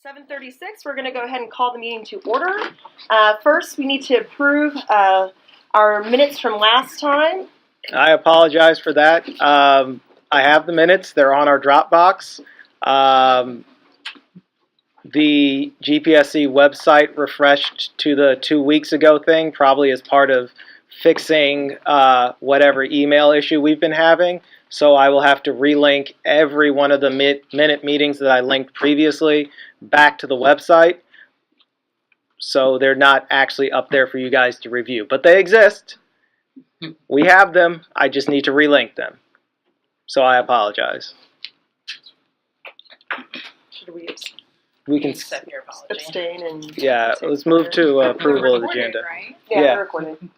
7:36, we're going to go ahead and call the meeting to order. First, we need to approve our minutes from last time. I apologize for that. I have the minutes. They're on our Dropbox. The GPSC website refreshed to the 2 weeks ago thing, probably as part of fixing whatever email issue we've been having. So I will have to relink every one of the minute meetings that I linked previously back to the website. So they're not actually up there for you guys to review. But they exist. We have them. I just need to relink them. So I apologize. Should We can accept your apology. abstain and... Yeah, let's move to approval of the agenda. Right? Yeah, we're recording.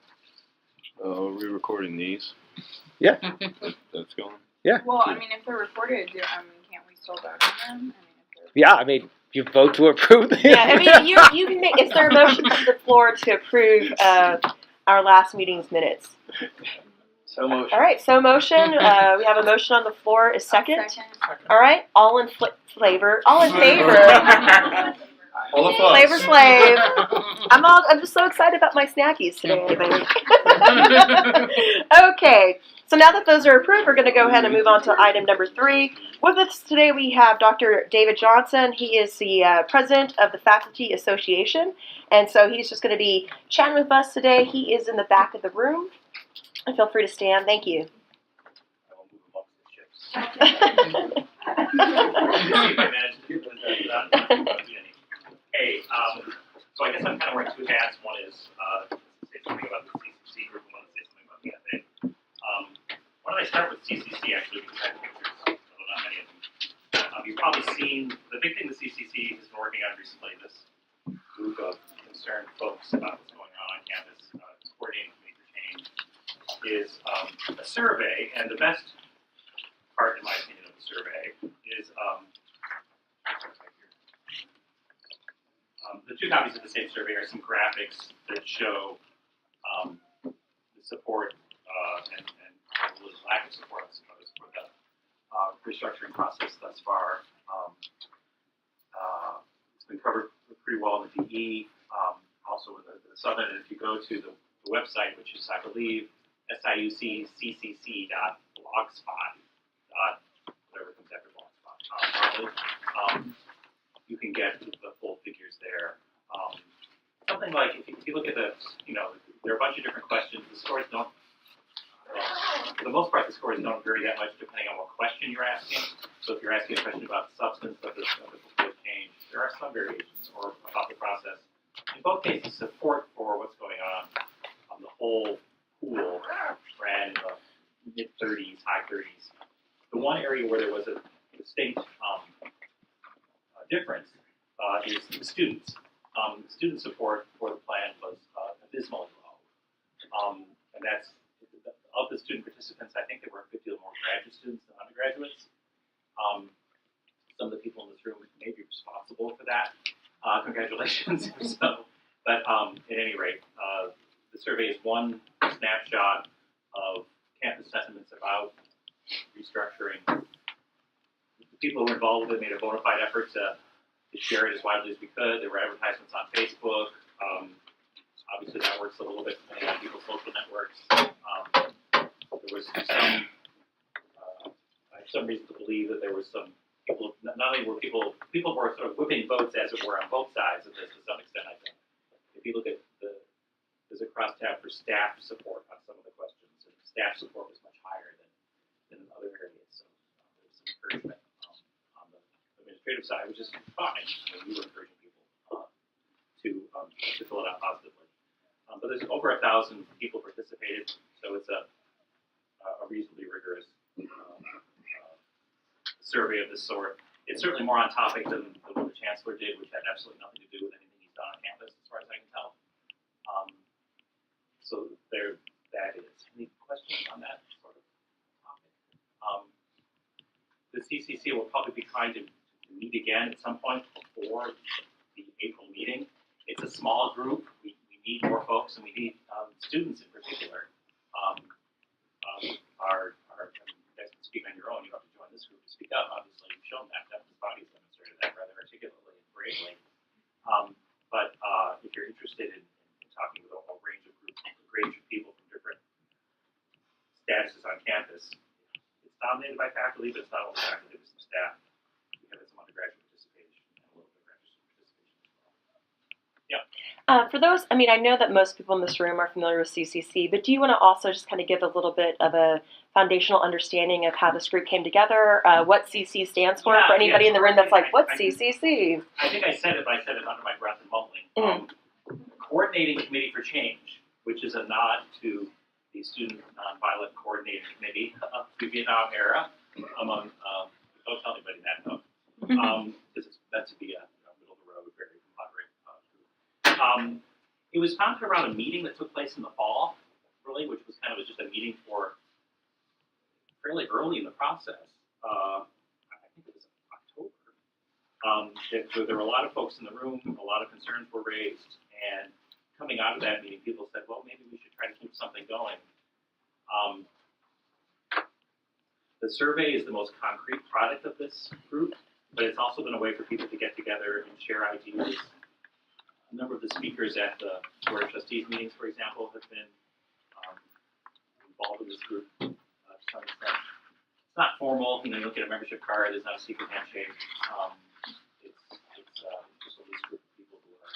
Are we recording these? Yeah. That's going? Yeah. Well, I mean, if they're recorded, can't we still vote on them? Yeah, I mean, you vote to approve them. Yeah, I mean, you can make... Is there a motion to the floor to approve our last meeting's minutes? So motion. All right, so motion. We have a motion on the floor. Is second? All right, all in favor. All in favor. Flavor Slave. I'm just so excited about my snackies today. Okay, so now that those are approved, we're going to go ahead and move on to item number 3. With us today we have Dr. David Johnson. He is the president of the Faculty Association, and so he's just going to be chatting with us today. He is in the back of the room. And feel free to stand. Thank you. Hey, so I guess I'm kind of wearing two hats. One is say something about the CCC group, and one is say something about the FA. Why don't I start with CCC actually, because I have pictures, although not many of them. You've probably seen the big thing the CCC has been working on recently. This group of concerned folks about what's going on campus, coordinating major change, is a survey, and the best part, in my opinion, of the survey is the two copies of the same survey are some graphics that show the support and the lack of support, I suppose, for the restructuring process thus far. It's been covered pretty well in the DE, also in the Southern. And if you go to the website, which is, I believe, siuccc.blogspot, whatever comes after blogspot, you can get the full figures there. Something like, if you look at the, there are a bunch of different questions. The scores don't, for the most part, the scores don't vary that much depending on what question you're asking. So if you're asking a question about the substance of the proposed change, there are some variations, or about the process. In both cases, support for what's going on the whole pool ran in the mid-30s, high 30s. The one area where there was a distinct difference is the students. Student support for the plan was abysmally low. And that's, of the student participants, I think there were a good deal more graduate students than undergraduates. Some of the people in this room may be responsible for that. Congratulations. But at any rate, the survey is one snapshot of campus sentiments about restructuring. The people who were involved with it made a bona fide effort to share it as widely as we could. There were advertisements on Facebook. Obviously, that works a little bit depending on people's social networks. There was some, I have some reason to believe that there was some people, not only were people were sort of whipping votes, as it were, on both sides of this to some extent, I think. If you look at there's a cross tab for staff support on some of the questions, and staff support was much higher than in other areas. So there was some encouragement on the administrative side, which is fine. We were encouraging people to fill it out positively. But there's over 1,000 people participated, so it's a reasonably rigorous survey of this sort. It's certainly more on topic than what the chancellor did, which had absolutely nothing to do with anything he's done on campus, as far as I can tell. So there, that is. Any questions on that sort of topic? The CCC will probably be trying to meet again at some point before the April meeting. It's a small group. We need more folks, and we need students in particular. You guys can speak on your own. You don't have to join this group to speak up. Obviously, you've shown that. That body's demonstrated that rather articulately and great. dominated by faculty, but it's not only faculty, it's some staff. We have some undergraduate participation and a little bit of graduate participation as well. For those, I mean, I know that most people in this room are familiar with CCC, but do you want to also just kind of give a little bit of a foundational understanding of how this group came together, what CC stands for anybody in the room that's like, what's CCC? I think I said it, but I said it under my breath and mumbling. Coordinating Committee for Change, which is a nod to the Student Nonviolent Coordinating Committee of the Vietnam era, among, don't tell anybody that, though, because it's meant to be a middle of the road, very moderate group. It was founded around a meeting that took place in the fall, really, which was kind of just a meeting for fairly early in the process. I think it was October. There were a lot of folks in the room, a lot of concerns were raised, and coming out of that meeting, people said, well, maybe we should try to keep something going. The survey is the most concrete product of this group, but it's also been a way for people to get together and share ideas. A number of the speakers at the Board of Trustees meetings, for example, have been involved in this group to some extent. It's not formal, you look at a membership card, there's not a secret handshake. It's just a loose group of people who are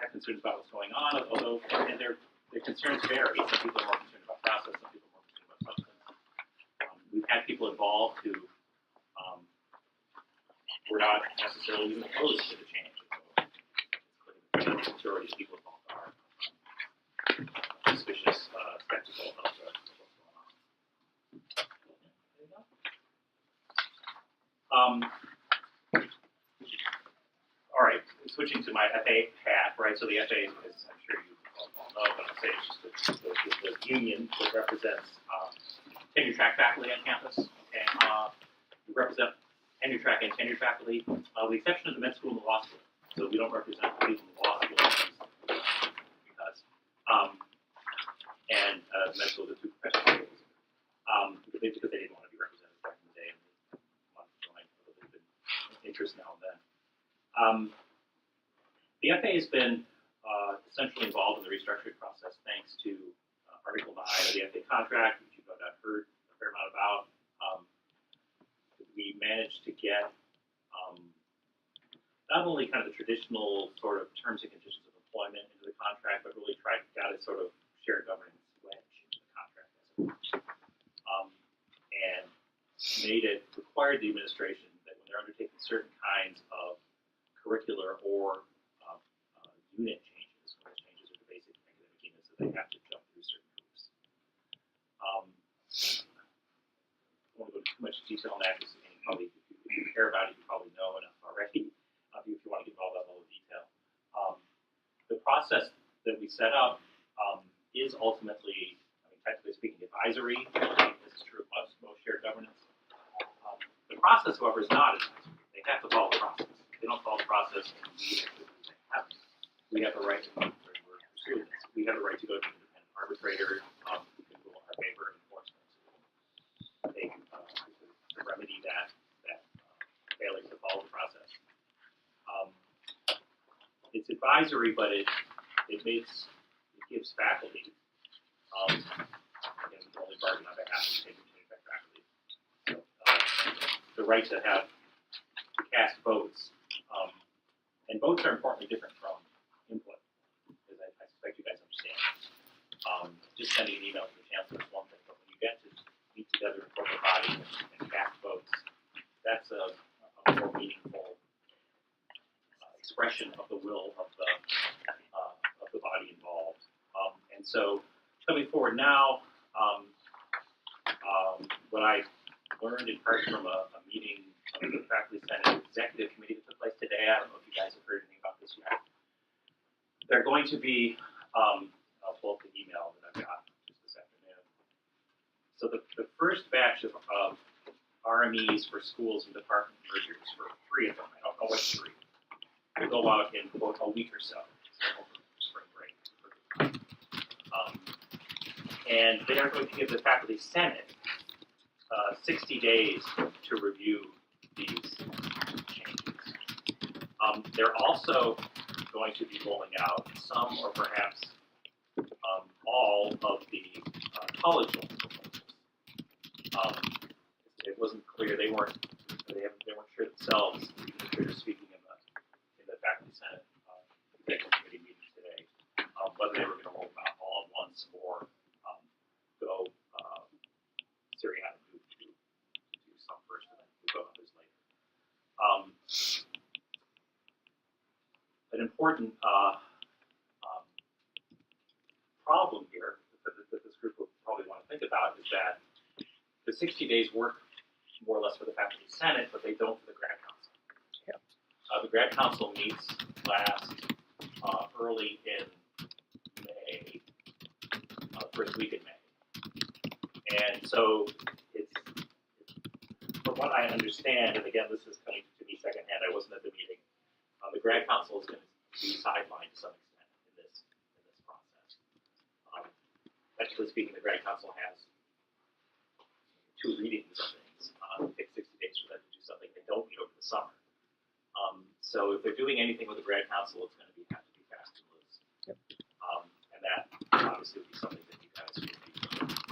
have concerns about what's going on, although and their concerns vary. Some people are more concerned about process, some people are more concerned about substance. We've had people involved who were not necessarily even opposed to the change. The majority of people involved are suspicious, skeptical of what's going on. All right, switching to my FA hat, right? So the FA, as I'm sure you all know, but I'll say it's just the union that represents tenure track faculty on campus. Okay, we represent tenure track and tenure faculty, with the exception of the med school and the law school. So we don't represent the people in the law school because, and the med school, the two professional schools, because they didn't want to be represented back in the day, and they wanted to join a little bit of interest now and then. The FA has been essentially involved in the restructuring process thanks to Article 9 of the FA contract, which you've no doubt heard a fair amount about. We managed to get not only kind of the traditional sort of terms and conditions of employment into the contract, but really got a sort of shared governance wedge into the contract, and required the administration that when they're undertaking certain kinds of curricular or unit changes, or changes of the basic academic units, that they have to jump through certain hoops. I don't want to go into too much detail on that, because if you care about it, you probably know enough already. If you want to get all that level of detail, the process that we set up is ultimately, technically speaking, advisory. This is true of most shared governance. The process, however, is not advisory. They have to follow the process. If they don't follow the process, we have the right to pursue this. We have the right to go to an independent arbitrator who can rule in our favor and force them to remedy that failure to follow the process. It's advisory, but it gives faculty, again, the only bargain on behalf of tenure faculty, so, the right to cast votes. And votes are importantly different from input, as I suspect you guys understand. Just sending an email to the chancellor is one thing, but when you get to meet together in corporate body and cast votes, that's a more meaningful expression of the will of the body involved. And so, coming forward now, what I learned in part from a meeting of the Faculty Senate Executive Committee that took place today, I don't know if you guys have heard anything about this yet. They're going to be, I'll pull up the email that I've got just this afternoon. So the first batch of RMEs for schools and department mergers, for 3 of them, I don't know what 3, will go out in, quote, a week or so over spring break. And they are going to give the Faculty Senate 60 days to review these changes. They're also going to be rolling out some, or perhaps all, of the college level proposals. It wasn't clear, they weren't sure themselves, they were speaking in the faculty senate, executive committee meeting today, whether they were gonna roll them out all at once or, go, seriatim, do some first and then we'll go others later. An important, problem here that this group will probably want to think about is that the 60 days work more or less for the faculty senate, but they don't for the grad council. Yep. The grad council meets last early in May, first week in May, and so it's from what I understand, and again this is coming to me secondhand. I wasn't at the meeting. The grad council is going to be sidelined to some extent in this process. Actually speaking, the grad council has 2 readings of things. It takes 60 days for them to do something. They don't meet over the summer. So if they're doing anything with the grad council, it's going to have to be fast and loose. Yep. And that obviously would be something that you guys would be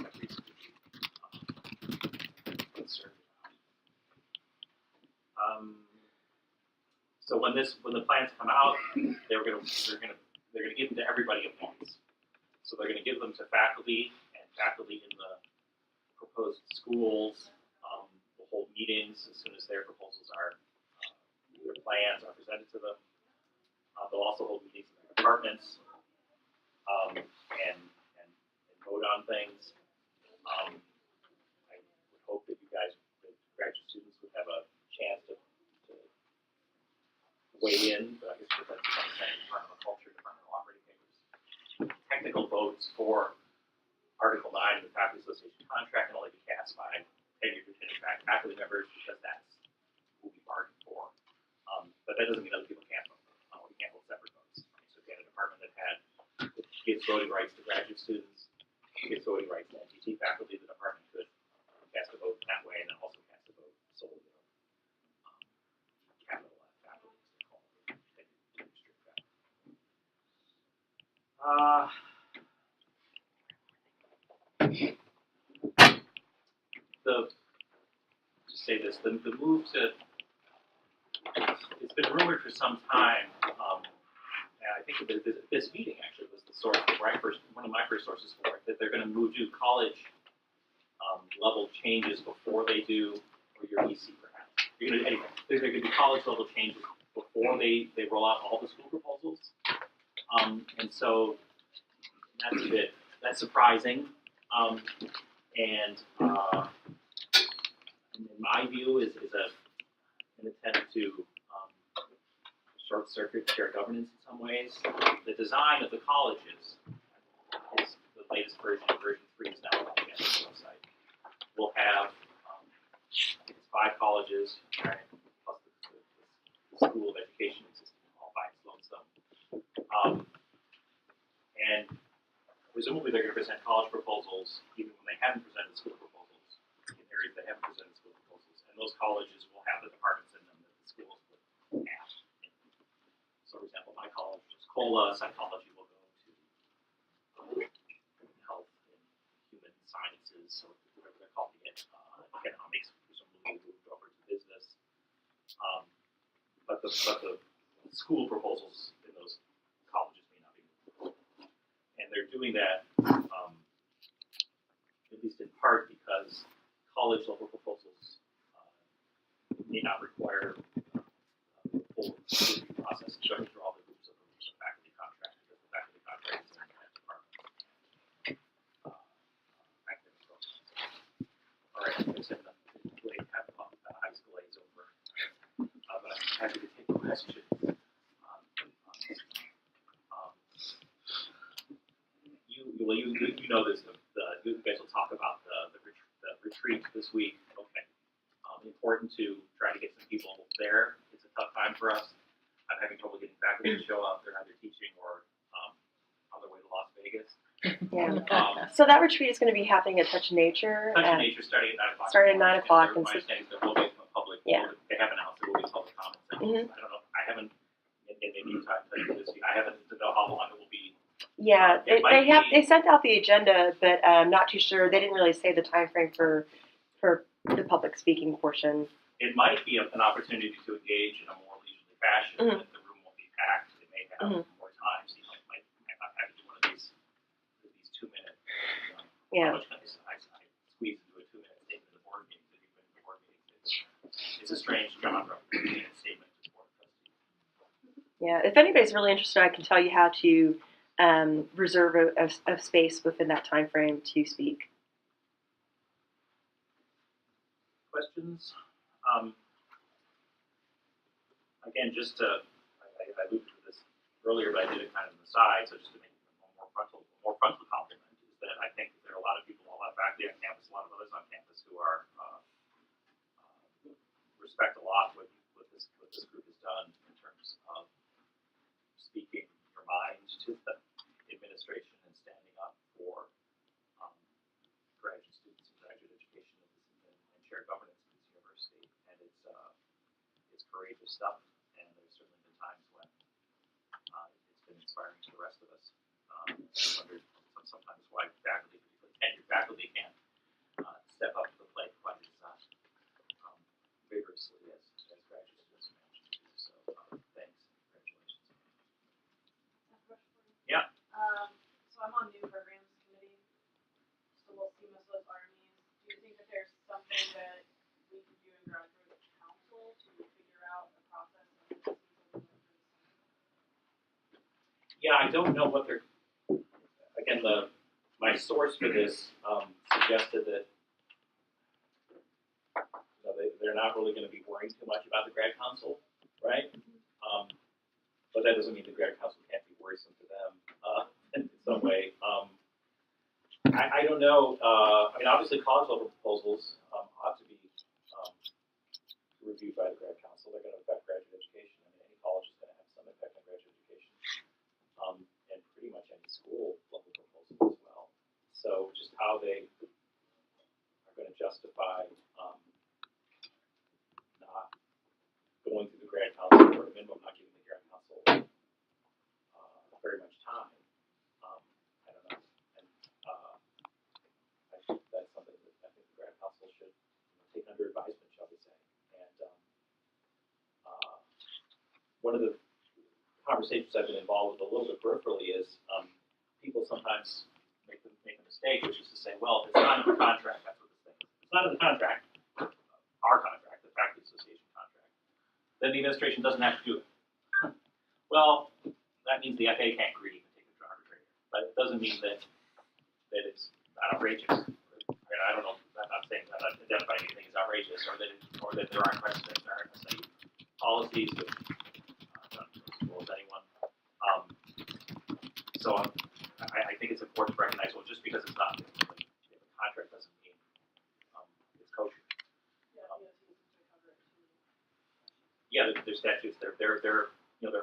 at least concerned about. So when the plans come out, they're gonna give them to everybody at once. So they're gonna give them to faculty, and faculty in the proposed schools will hold meetings as soon as their proposals are, their plans are presented to them. They'll also hold meetings in their departments and vote on things. I would hope that you guys, the graduate students, would have a chance to weigh in, but I guess that's what I'm saying, Department of Culture, Department of Operating Papers. Technical votes for Article 9 of the Faculty Association contract can only be cast by tenured faculty members because that's who we bargained for. But that doesn't mean other people can't vote. We can't hold separate votes. So if you had a department that gives voting rights to graduate students, gives voting rights to NTT faculty, the department could cast a vote that way and then also cast a vote solely on capital F faculty, as they call it. Just say this, the move to, it's been rumored for some time, and I think that this meeting actually was the source where one of my first sources for it, that they're going to do college level changes before they do, or your EC perhaps. Anyway, they're going to do college level changes before they roll out all the school proposals. And so that's surprising. And in my view is an attempt to short circuit chair governance in some ways. The design of the colleges is the latest version 3 is now on the website. We'll have I think it's 5 colleges, right, plus the School of Education system, all by its lonesome. And presumably they're going to present college proposals even when they haven't presented school proposals in areas they haven't presented school proposals. And those colleges will have the departments in them that the schools would have. So for example, my college is COLA, psychology will go to health and human sciences, so whatever they're calling it, economics, presumably moved over to business. But the school proposals in those colleges may not be moved. And they're doing that at least in part because college level proposals may not require a full review process and going through all the groups of faculty contract, because the faculty contract is in that department. Academic programs. All right, I'm going to send the high school A's over. But I'm happy to take questions. You know this. You guys will talk about the retreat this week. Okay. Important to try to get some people there. It's a tough time for us. I'm having trouble getting faculty to show up. They're either teaching or on their way to Las Vegas. Yeah. So that retreat is going to be happening at Touch Nature. Touch Nature starting at 9 o'clock. Starting at 9 o'clock. And my understanding is there will be a public. Yeah. They have announced there will be public comments. Mm-hmm. I don't know. I haven't. Maybe you talked to this week. I haven't to know how long it will be. Yeah, It might they sent out the agenda, but I'm not too sure. They didn't really say the time frame for for the public speaking portion. It might be an opportunity to engage in a more leisurely fashion. Mhm. That the room won't be packed. It may have Mhm. more time, so you might not have to do one of these 2-minute. Yeah. How much can I squeeze into a 2-minute statement of the board meeting? That you've been to board meetings. It's a strange genre. Statement to board trustees. Yeah, if anybody's really interested, I can tell you how to reserve a space within that time frame to speak. Questions? Again, just to, I alluded to this earlier, but I did it kind of on the side, so just to make it a more frontal compliment, is that I think that there are a lot of people, a lot of faculty on campus, a lot of others on campus who are respect a lot what this group has done in terms of speaking your mind to the administration and standing up for graduate students and graduate education and shared governance at this university. And it's courageous stuff. And there's certainly been times when it's been inspiring to the rest of us. I wonder sometimes why faculty, particularly tenured faculty, can't step up to the plate quite as vigorously as graduate students manage to do. So thanks. Congratulations. Yeah. So I'm on new programs committee, so we'll see most of those RMEs. Do you think that there's something that we can do in graduate council to figure out the process of Yeah, I don't know what they're. Again, my source for this suggested that they're not really going to be worrying too much about the grad council, right? But that doesn't mean the grad council can't be worrisome to them in some way. I don't know. I mean, obviously, college level proposals ought to be reviewed by the grad council. They're going to affect graduate education. I mean, any college is going to have some impact on graduate education, and pretty much any school level proposal as well. So, just how they are going to justify not going through the grad council, or at minimum not giving the grad council very much time. I don't know. And I think that's something that I think the grad council should take under advisement, shall we say. And one of the conversations I've been involved with a little bit peripherally is people sometimes make a mistake, which is to say, well, if it's not in the contract, that's what this thing is. If it's not in the contract, our contract, the faculty association contract, then the administration doesn't have to do it. Well, that means the FA can't agree to take it to arbitrator. But it doesn't mean that it's outrageous. I don't know. I'm not saying that I'm identifying anything as outrageous, or that there aren't precedents, there aren't policies that rules anyone. So I think it's important to recognize, well, just because it's not in the contract doesn't mean it's kosher. Yeah, there's statutes. There are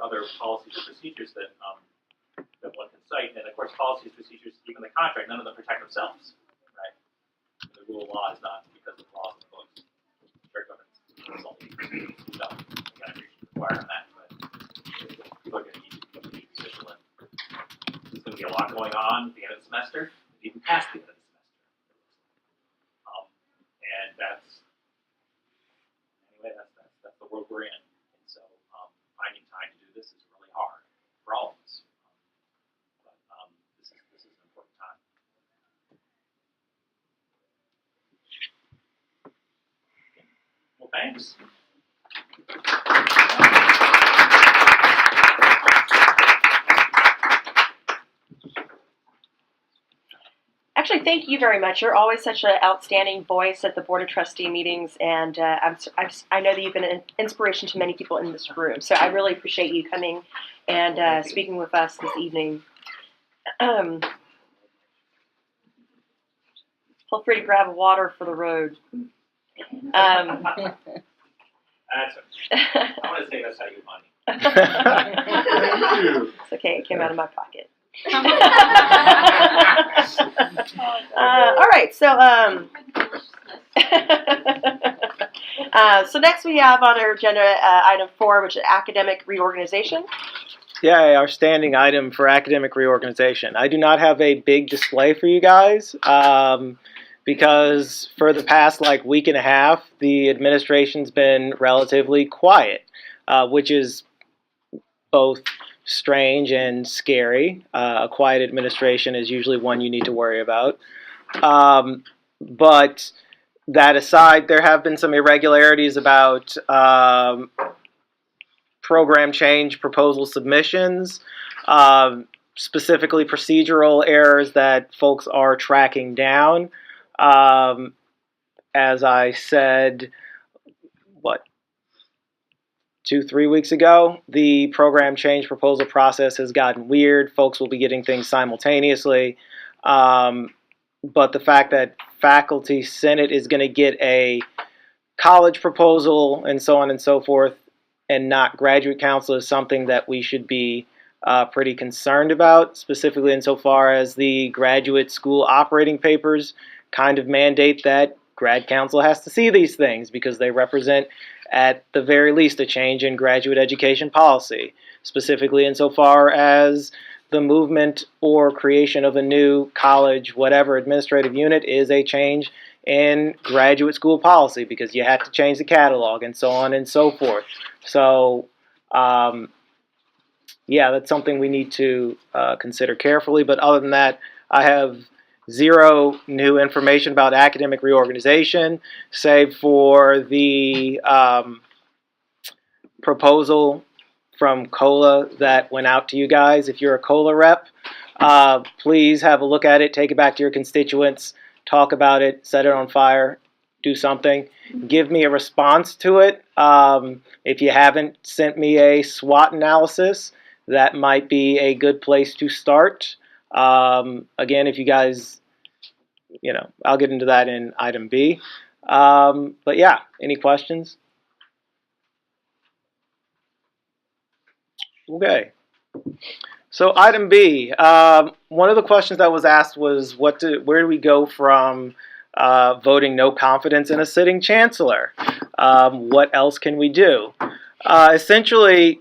other policies or procedures that one can cite, and of course, policies, procedures, even the contract, none of them protect themselves, right? The rule of law is not because of the laws of the books. Fair governance is only require on that, but people are going to need to be official. There's going to be a lot going on at the end of the semester, even past the end of the semester. And that's the world we're in. And so finding time to do this is really hard for all of us. But this is an important time. Well, thanks. Actually, thank you very much. You're always such an outstanding voice at the Board of Trustee meetings, and I know that you've been an inspiration to many people in this room. So I really appreciate you coming and speaking with us this evening. Feel free to grab a water for the road. That's okay. I want to say that's how you money. It's okay. It came out of my pocket. All right, so so next we have on our agenda item 4, which is academic reorganization. Yeah, our standing item for academic reorganization. I do not have a big display for you guys. because for the past like week and a half, the administration's been relatively quiet, which is both strange and scary. A quiet administration is usually one you need to worry about. But that aside, there have been some irregularities about program change proposal submissions, specifically procedural errors that folks are tracking down. As I said, 2-3 weeks ago, the program change proposal process has gotten weird. Folks will be getting things simultaneously. But the fact that faculty senate is going to get a college proposal and so on and so forth and not graduate council is something that we should be pretty concerned about, specifically insofar as the graduate school operating papers kind of mandate that grad council has to see these things because they represent, at the very least, a change in graduate education policy, specifically insofar as the movement or creation of a new college, whatever administrative unit, is a change in graduate school policy because you have to change the catalog and so on and so forth. So, yeah, that's something we need to consider carefully. But other than that, I have zero new information about academic reorganization, save for the proposal from COLA that went out to you guys. If you're a COLA rep, please have a look at it, take it back to your constituents, talk about it, set it on fire, do something. Give me a response to it. If you haven't sent me a SWOT analysis, that might be a good place to start. Again, if you guys, I'll get into that in item B. But yeah, any questions? Okay. So item B, one of the questions that was asked was where do we go from voting no confidence in a sitting chancellor? What else can we do? Essentially,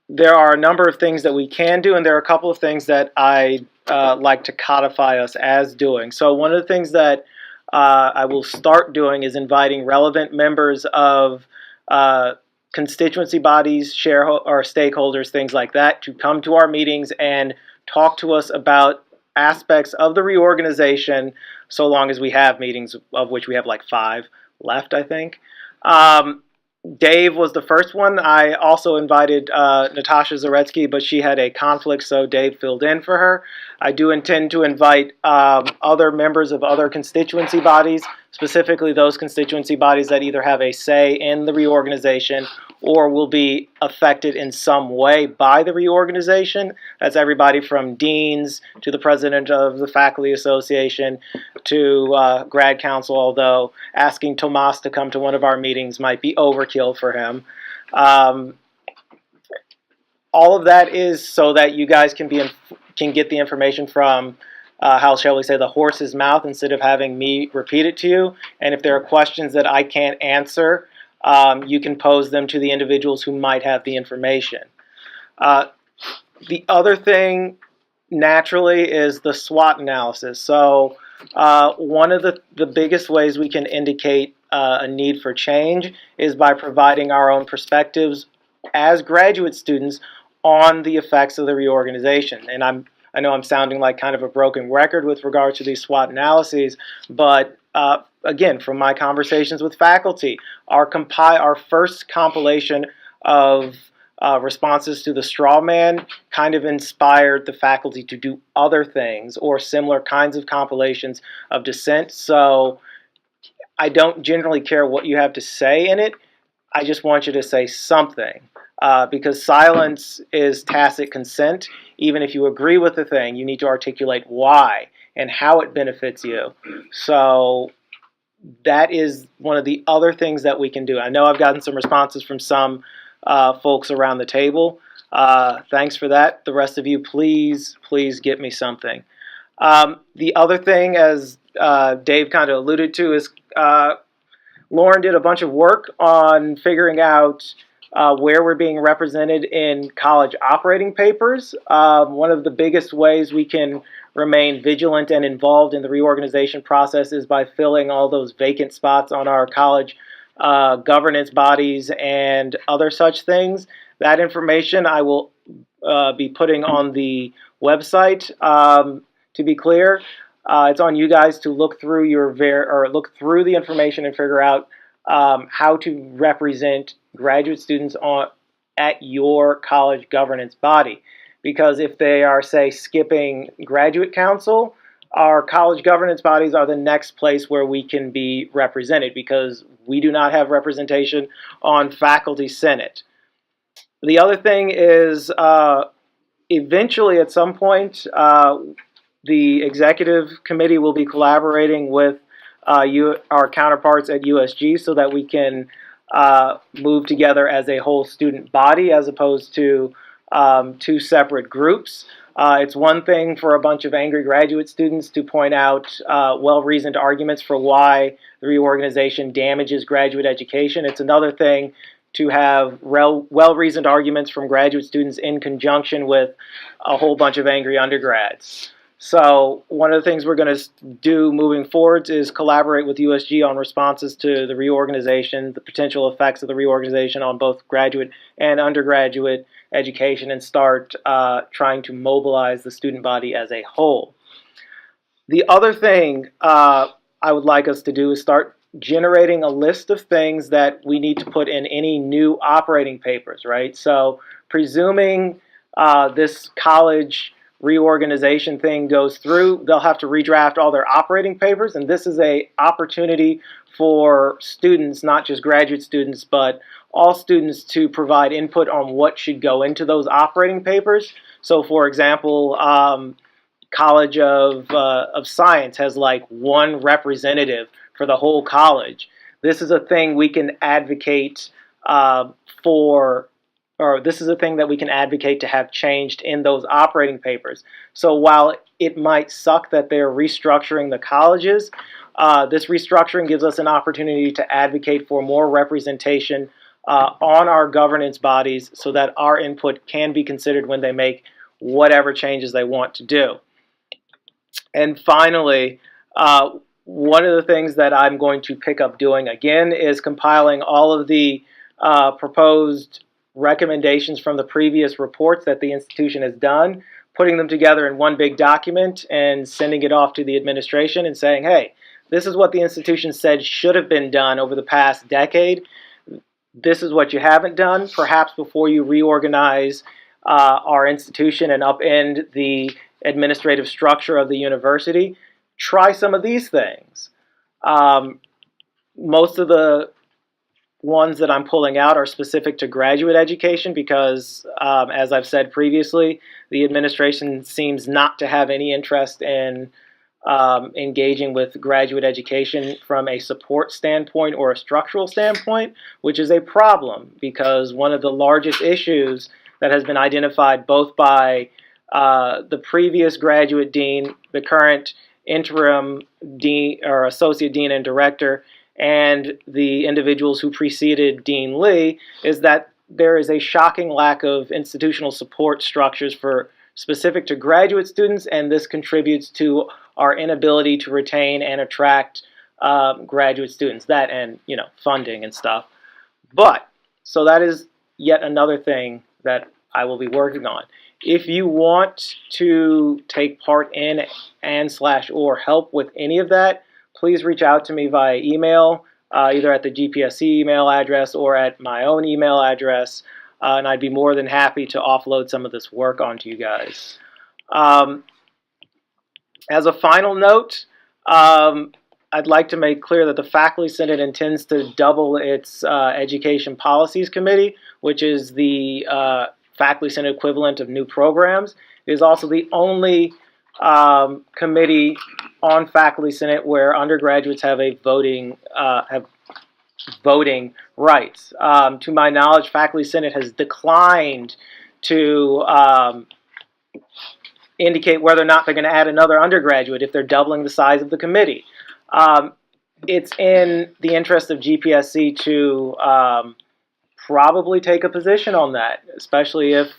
there are a number of things that we can do, and there are a couple of things that I like to codify us as doing. So one of the things that I will start doing is inviting relevant members of constituency bodies, or stakeholders, things like that, to come to our meetings and talk to us about aspects of the reorganization, so long as we have meetings, of which we have like 5 left, I think. Dave was the first one. I also invited Natasha Zaretsky, but she had a conflict, so Dave filled in for her. I do intend to invite other members of other constituency bodies, specifically those constituency bodies that either have a say in the reorganization or will be affected in some way by the reorganization. That's everybody from deans to the president of the faculty association to grad council, although asking Tomas to come to one of our meetings might be overkill for him. All of that is so that you guys can get the information from, how shall we say, the horse's mouth instead of having me repeat it to you. And if there are questions that I can't answer, you can pose them to the individuals who might have the information. The other thing, naturally, is the SWOT analysis. So one of the biggest ways we can indicate a need for change is by providing our own perspectives as graduate students on the effects of the reorganization. And I know I'm sounding like kind of a broken record with regard to these SWOT analyses, but again, from my conversations with faculty, our first compilation of responses to the straw man kind of inspired the faculty to do other things or similar kinds of compilations of dissent. So I don't generally care what you have to say in it. I just want you to say something. Because silence is tacit consent. Even if you agree with the thing, you need to articulate why and how it benefits you. So that is one of the other things that we can do. I know I've gotten some responses from some folks around the table. Thanks for that. The rest of you, please get me something. The other thing, as Dave kind of alluded to, is Lauren did a bunch of work on figuring out where we're being represented in college operating papers. One of the biggest ways we can remain vigilant and involved in the reorganization process is by filling all those vacant spots on our college governance bodies and other such things. That information I will be putting on the website. To be clear, it's on you guys to look through look through the information and figure out how to represent graduate students at your college governance body. Because if they are, say, skipping graduate council, our college governance bodies are the next place where we can be represented, because we do not have representation on faculty senate. The other thing is, eventually at some point, the executive committee will be collaborating with our counterparts at USG so that we can move together as a whole student body as opposed to two separate groups. It's one thing for a bunch of angry graduate students to point out well-reasoned arguments for why the reorganization damages graduate education. It's another thing to have well-reasoned arguments from graduate students in conjunction with a whole bunch of angry undergrads. So one of the things we're going to do moving forwards is collaborate with USG on responses to the reorganization, the potential effects of the reorganization on both graduate and undergraduate education, and start trying to mobilize the student body as a whole. The other thing I would like us to do is start generating a list of things that we need to put in any new operating papers, right? So presuming this college reorganization thing goes through, they'll have to redraft all their operating papers, and this is an opportunity for students, not just graduate students, but all students, to provide input on what should go into those operating papers. So for example, College of Science has like one representative for the whole college. This is a thing we can advocate this is a thing that we can advocate to have changed in those operating papers. So while it might suck that they're restructuring the colleges, this restructuring gives us an opportunity to advocate for more representation on our governance bodies so that our input can be considered when they make whatever changes they want to do. And finally, one of the things that I'm going to pick up doing again is compiling all of the proposed recommendations from the previous reports that the institution has done, putting them together in one big document and sending it off to the administration and saying, hey, this is what the institution said should have been done over the past decade. This is what you haven't done. Perhaps before you reorganize our institution and upend the administrative structure of the university, try some of these things. Most of the ones that I'm pulling out are specific to graduate education because, as I've said previously, the administration seems not to have any interest in engaging with graduate education from a support standpoint or a structural standpoint, which is a problem because one of the largest issues that has been identified both by the previous graduate dean, the current interim dean or associate dean and director, and the individuals who preceded Dean Lee, is that there is a shocking lack of institutional support structures specific to graduate students, and this contributes to our inability to retain and attract graduate students. That and funding and stuff. But so that is yet another thing that I will be working on. If you want to take part in or help with any of that, please reach out to me via email, either at the GPSC email address or at my own email address, and I'd be more than happy to offload some of this work onto you guys. As a final note, I'd like to make clear that the Faculty Senate intends to double its Education Policies Committee, which is the Faculty Senate equivalent of new programs. It is also the only committee on Faculty Senate where undergraduates have voting rights. To my knowledge, Faculty Senate has declined to indicate whether or not they're going to add another undergraduate if they're doubling the size of the committee. It's in the interest of GPSC to probably take a position on that, especially if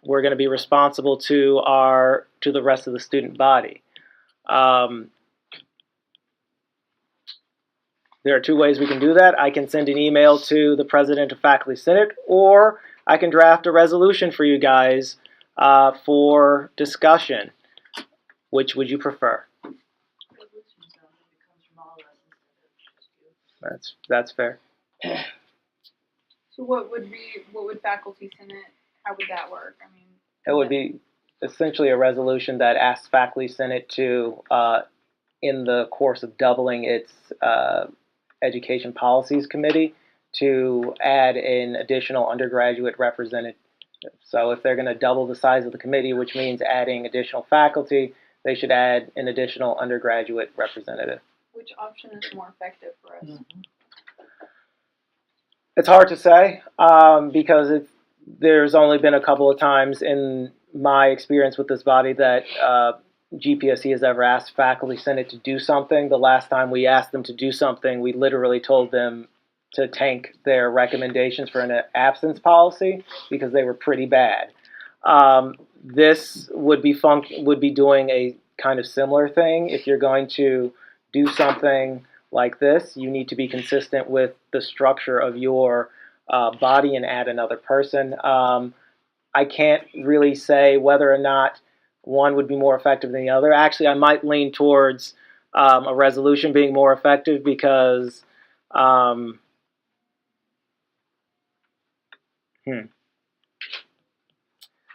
we're going to be responsible to our to the rest of the student body. There are two ways we can do that. I can send an email to the president of Faculty Senate, or I can draft a resolution for you guys for discussion. Which would you prefer? That's fair. So what would faculty senate, how would that work? I mean, It would be essentially a resolution that asks Faculty Senate to, in the course of doubling its Education Policies Committee, to add an additional undergraduate representative. So if they're going to double the size of the committee, which means adding additional faculty, they should add an additional undergraduate representative. which option is more effective for us? It's hard to say because there's only been a couple of times in my experience with this body that GPSC has ever asked Faculty Senate to do something. The last time we asked them to do something, we literally told them to tank their recommendations for an absence policy because they were pretty bad. This would be doing a kind of similar thing. If you're going to do something like this, you need to be consistent with the structure of your body and add another person. I can't really say whether or not one would be more effective than the other. Actually, I might lean towards a resolution being more effective because I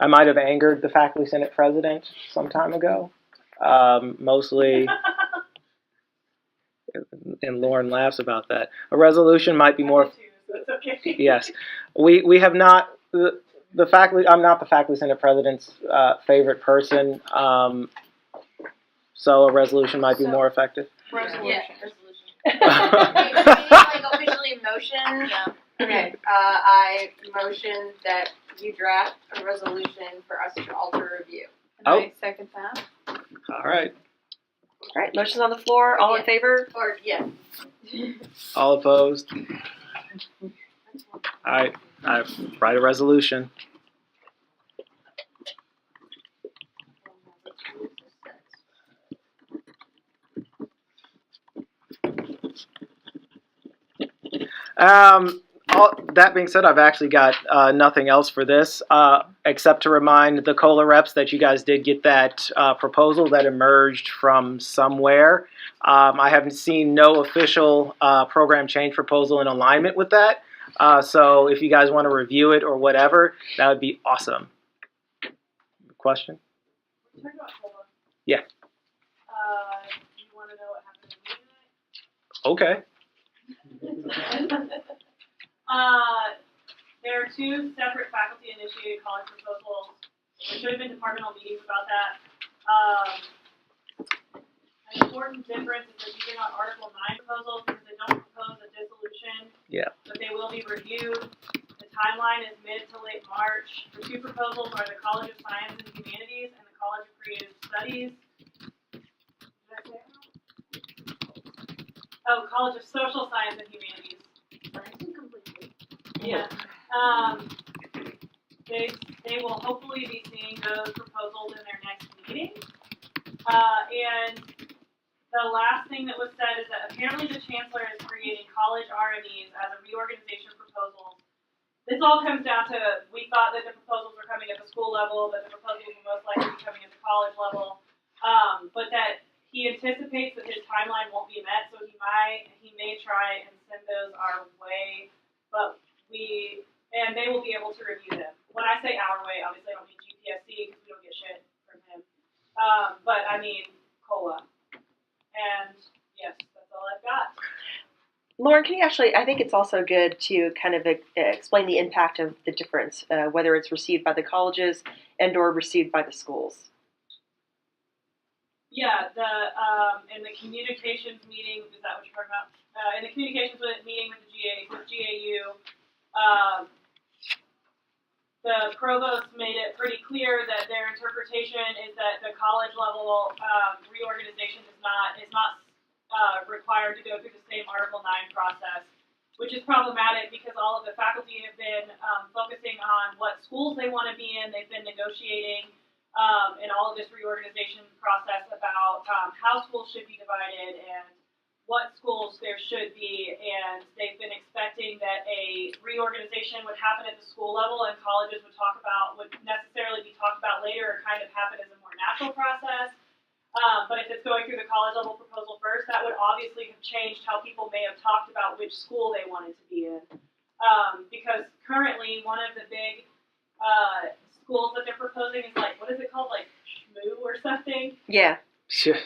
might have angered the Faculty Senate president some time ago, mostly, and Lauren laughs about that. A resolution might be more. That's okay. Yes, we have not. The faculty. I'm not the Faculty Senate president's favorite person, so a resolution might be more effective. Resolution. Yeah, resolution. We need like officially motion. Yeah. Okay, I motion that you draft a resolution for us to alter review. And I second that. All right. All right, motion's on the floor. All in Yeah. favor? Or, yeah. All opposed? All right. I write a resolution. That being said, I've actually got nothing else for this, except to remind the COLA reps that you guys did get that proposal that emerged from somewhere. I haven't seen no official program change proposal in alignment with that. So if you guys want to review it or whatever, that would be awesome. Question? We're talking about COLA. Yeah. Do you want to know what happened in the Okay. There are two separate faculty-initiated college proposals. There should have been departmental meetings about that. An important difference is that these are not Article 9 proposals because they don't propose a dissolution. Yeah. But they will be reviewed. The timeline is mid to late March. The two proposals are the College of Science and Humanities and the College of Creative Studies. Did I say it wrong? Oh, College of Social Science and Humanities. Yeah. They will hopefully be seeing those proposals in their next meeting. And the last thing that was said is that apparently the chancellor is creating college RMEs as a reorganization proposal. This all comes down to, we thought that the proposals were coming at the school level, but the proposals were most likely be coming at the college level. But that he anticipates that his timeline won't be met, so he may try and send those our way, but and they will be able to review them. When I say our way, obviously I don't mean GPSC because we don't get shit from him. But I mean COLA. And yes, that's all I've got. Lauren, can you actually, I think it's also good to kind of explain the impact of the difference, whether it's received by the colleges and or received by the schools. Yeah, in the communications meeting, is that what you're talking about? In the communications meeting with GAU, the provost made it pretty clear that their interpretation is that the college level reorganization is not required to go through the same Article 9 process, which is problematic because all of the faculty have been focusing on what schools they want to be in. They've been negotiating in all of this reorganization process about how schools should be divided and what schools there should be, and they've been expecting that a reorganization would happen at the school level and colleges would necessarily be talked about later or kind of happen as a more natural process. But if it's going through the college level proposal first, that would obviously have changed how people may have talked about which school they wanted to be in. Because currently one of the big schools that they're proposing is like, what is it called, like Shmoo or something? Yeah. It's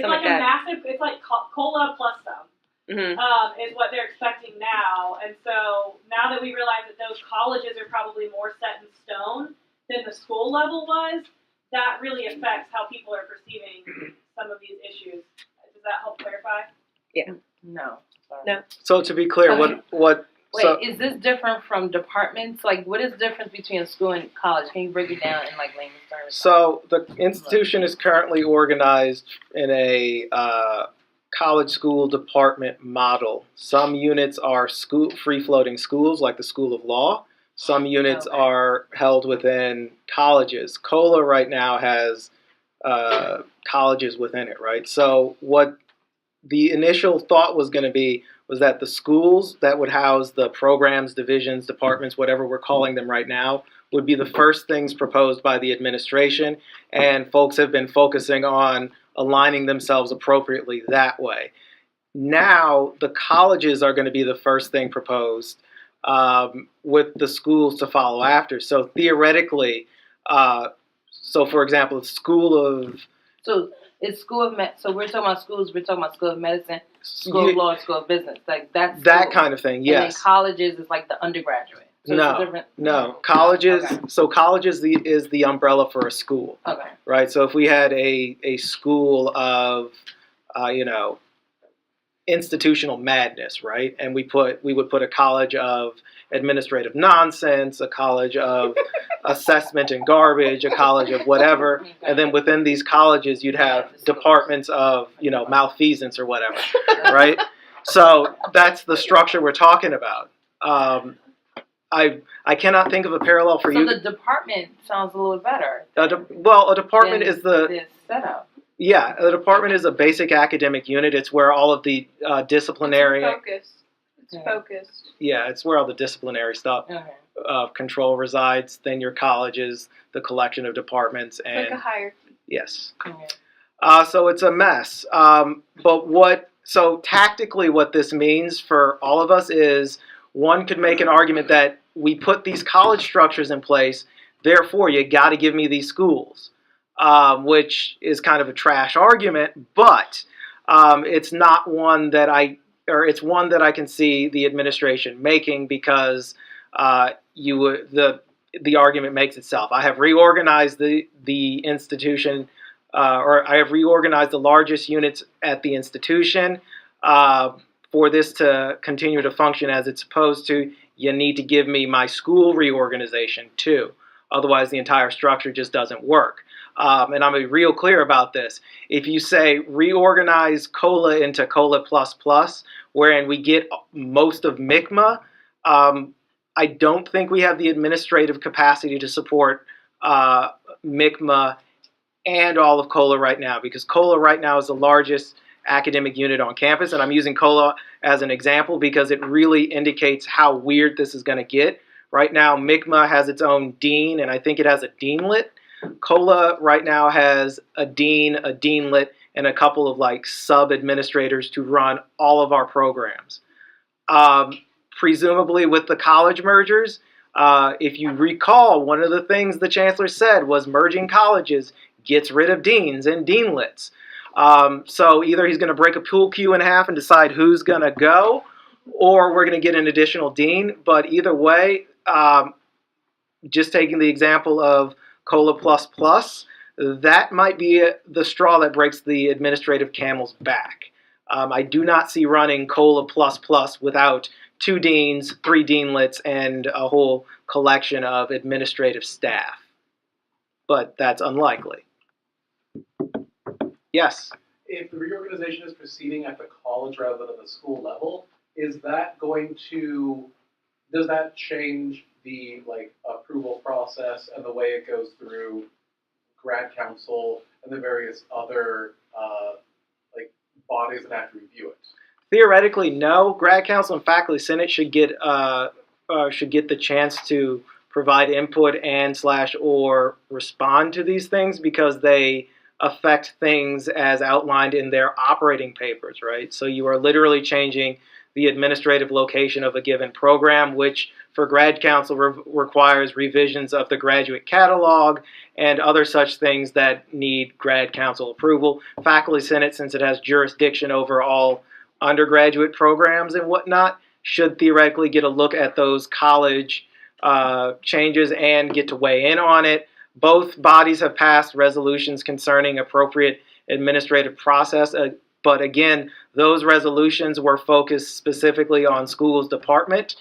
Something like like a massive, it's like COLA plus some, Mm-hmm. is what they're expecting now. And so now that we realize that those colleges are probably more set in stone than the school level was, that really affects how people are perceiving some of these issues. Does that help clarify? No. Sorry. No. So to be clear, what Wait, so is this different from departments? Like, what is the difference between a school and college? Can you break it down in like layman's terms? so the institution is currently organized in a college school department model. Some units are free-floating schools, like the School of Law. Some units Okay. are held within colleges. COLA right now has colleges within it, right? So what the initial thought was going to be was that the schools that would house the programs, divisions, departments, whatever we're calling them right now, would be the first things proposed by the administration, and folks have been focusing on aligning themselves appropriately that way. Now, the colleges are going to be the first thing proposed, with the schools to follow after. So theoretically, so for example, the School of So it's school of so we're talking about schools. We're talking about school of medicine, school of law, and school of business. Like that's that school. kind of thing. And Yes. then colleges is like the undergraduate. So it's a different. No, colleges. Okay. So colleges is the umbrella for a school, Okay. right? So if we had a school of, institutional madness, right? And we would put a college of administrative nonsense, a college of assessment and garbage, a college of whatever, Okay. and then within these colleges you'd have departments of malfeasance or whatever, right? So that's the structure we're talking about. I cannot think of a parallel for So you. the department sounds a little better. A department than is the this setup. the department is a basic academic unit. It's where all of the disciplinary It's Yeah. focused. it's where all the disciplinary stuff Okay. control resides. Then your college is the collection of departments, It's and like a hierarchy. yes, Okay. so it's a mess. So tactically, what this means for all of us is one could make an argument that we put these college structures in place, therefore you got to give me these schools, which is kind of a trash argument, but it's not one that it's one that I can see the administration making because the argument makes itself. I have reorganized the institution, or I have reorganized the largest units at the institution. For this to continue to function as it's supposed to, you need to give me my school reorganization too. Otherwise, the entire structure just doesn't work. And I'm real clear about this. If you say reorganize COLA into COLA++, wherein we get most of MICMA, I don't think we have the administrative capacity to support MICMA and all of COLA right now, because COLA right now is the largest academic unit on campus, and I'm using COLA as an example because it really indicates how weird this is going to get. Right now, MICMA has its own dean, and I think it has a deanlet. COLA right now has a dean, a deanlet, and a couple of sub-administrators to run all of our programs. Presumably with the college mergers, if you recall, one of the things the chancellor said was merging colleges gets rid of deans and deanlets. So either he's going to break a pool cue in half and decide who's going to go, or we're going to get an additional dean. But either way, just taking the example of COLA++, that might be the straw that breaks the administrative camel's back. I do not see running COLA++ without 2 deans, 3 deanlets, and a whole collection of administrative staff. But that's unlikely. Yes? If the reorganization is proceeding at the college rather than the school level, does that change the approval process and the way it goes through grad council and the various other like bodies that have to review it? Theoretically, no. Grad Council and Faculty Senate should get the chance to provide input and/or respond to these things because they affect things as outlined in their operating papers, right? So you are literally changing the administrative location of a given program, which for Grad Council requires revisions of the graduate catalog and other such things that need Grad Council approval. Faculty Senate, since it has jurisdiction over all undergraduate programs and whatnot, should theoretically get a look at those college changes and get to weigh in on it. Both bodies have passed resolutions concerning appropriate administrative process, but again, those resolutions were focused specifically on schools department.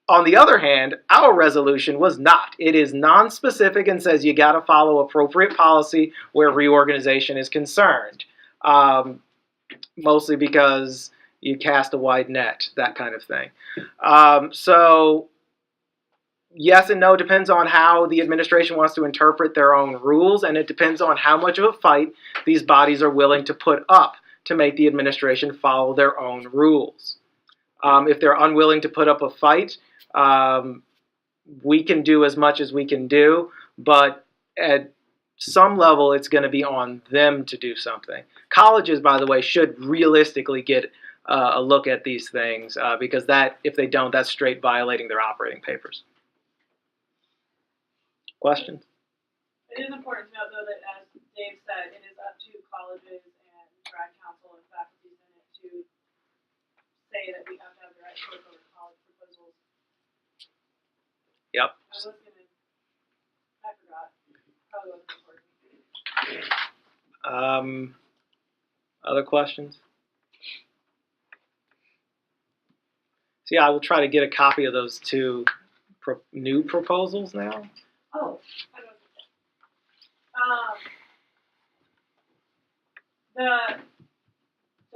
On the other hand, our resolution was not. It is non-specific and says you got to follow appropriate policy where reorganization is concerned. Mostly because you cast a wide net, that kind of thing. So yes and no, depends on how the administration wants to interpret their own rules, and it depends on how much of a fight these bodies are willing to put up to make the administration follow their own rules. If they're unwilling to put up a fight, we can do as much as we can do, but at some level it's going to be on them to do something. Colleges, by the way, should realistically get a look at these things because that, if they don't, that's straight violating their operating papers. Questions? It is important to note, though, that as Dave said, it is up to colleges and grad council and faculty senate to say that we have to have the right to look over college proposals. Yep. I forgot. Probably wasn't important. Other questions? So yeah, I will try to get a copy of those two new proposals now. Oh, I don't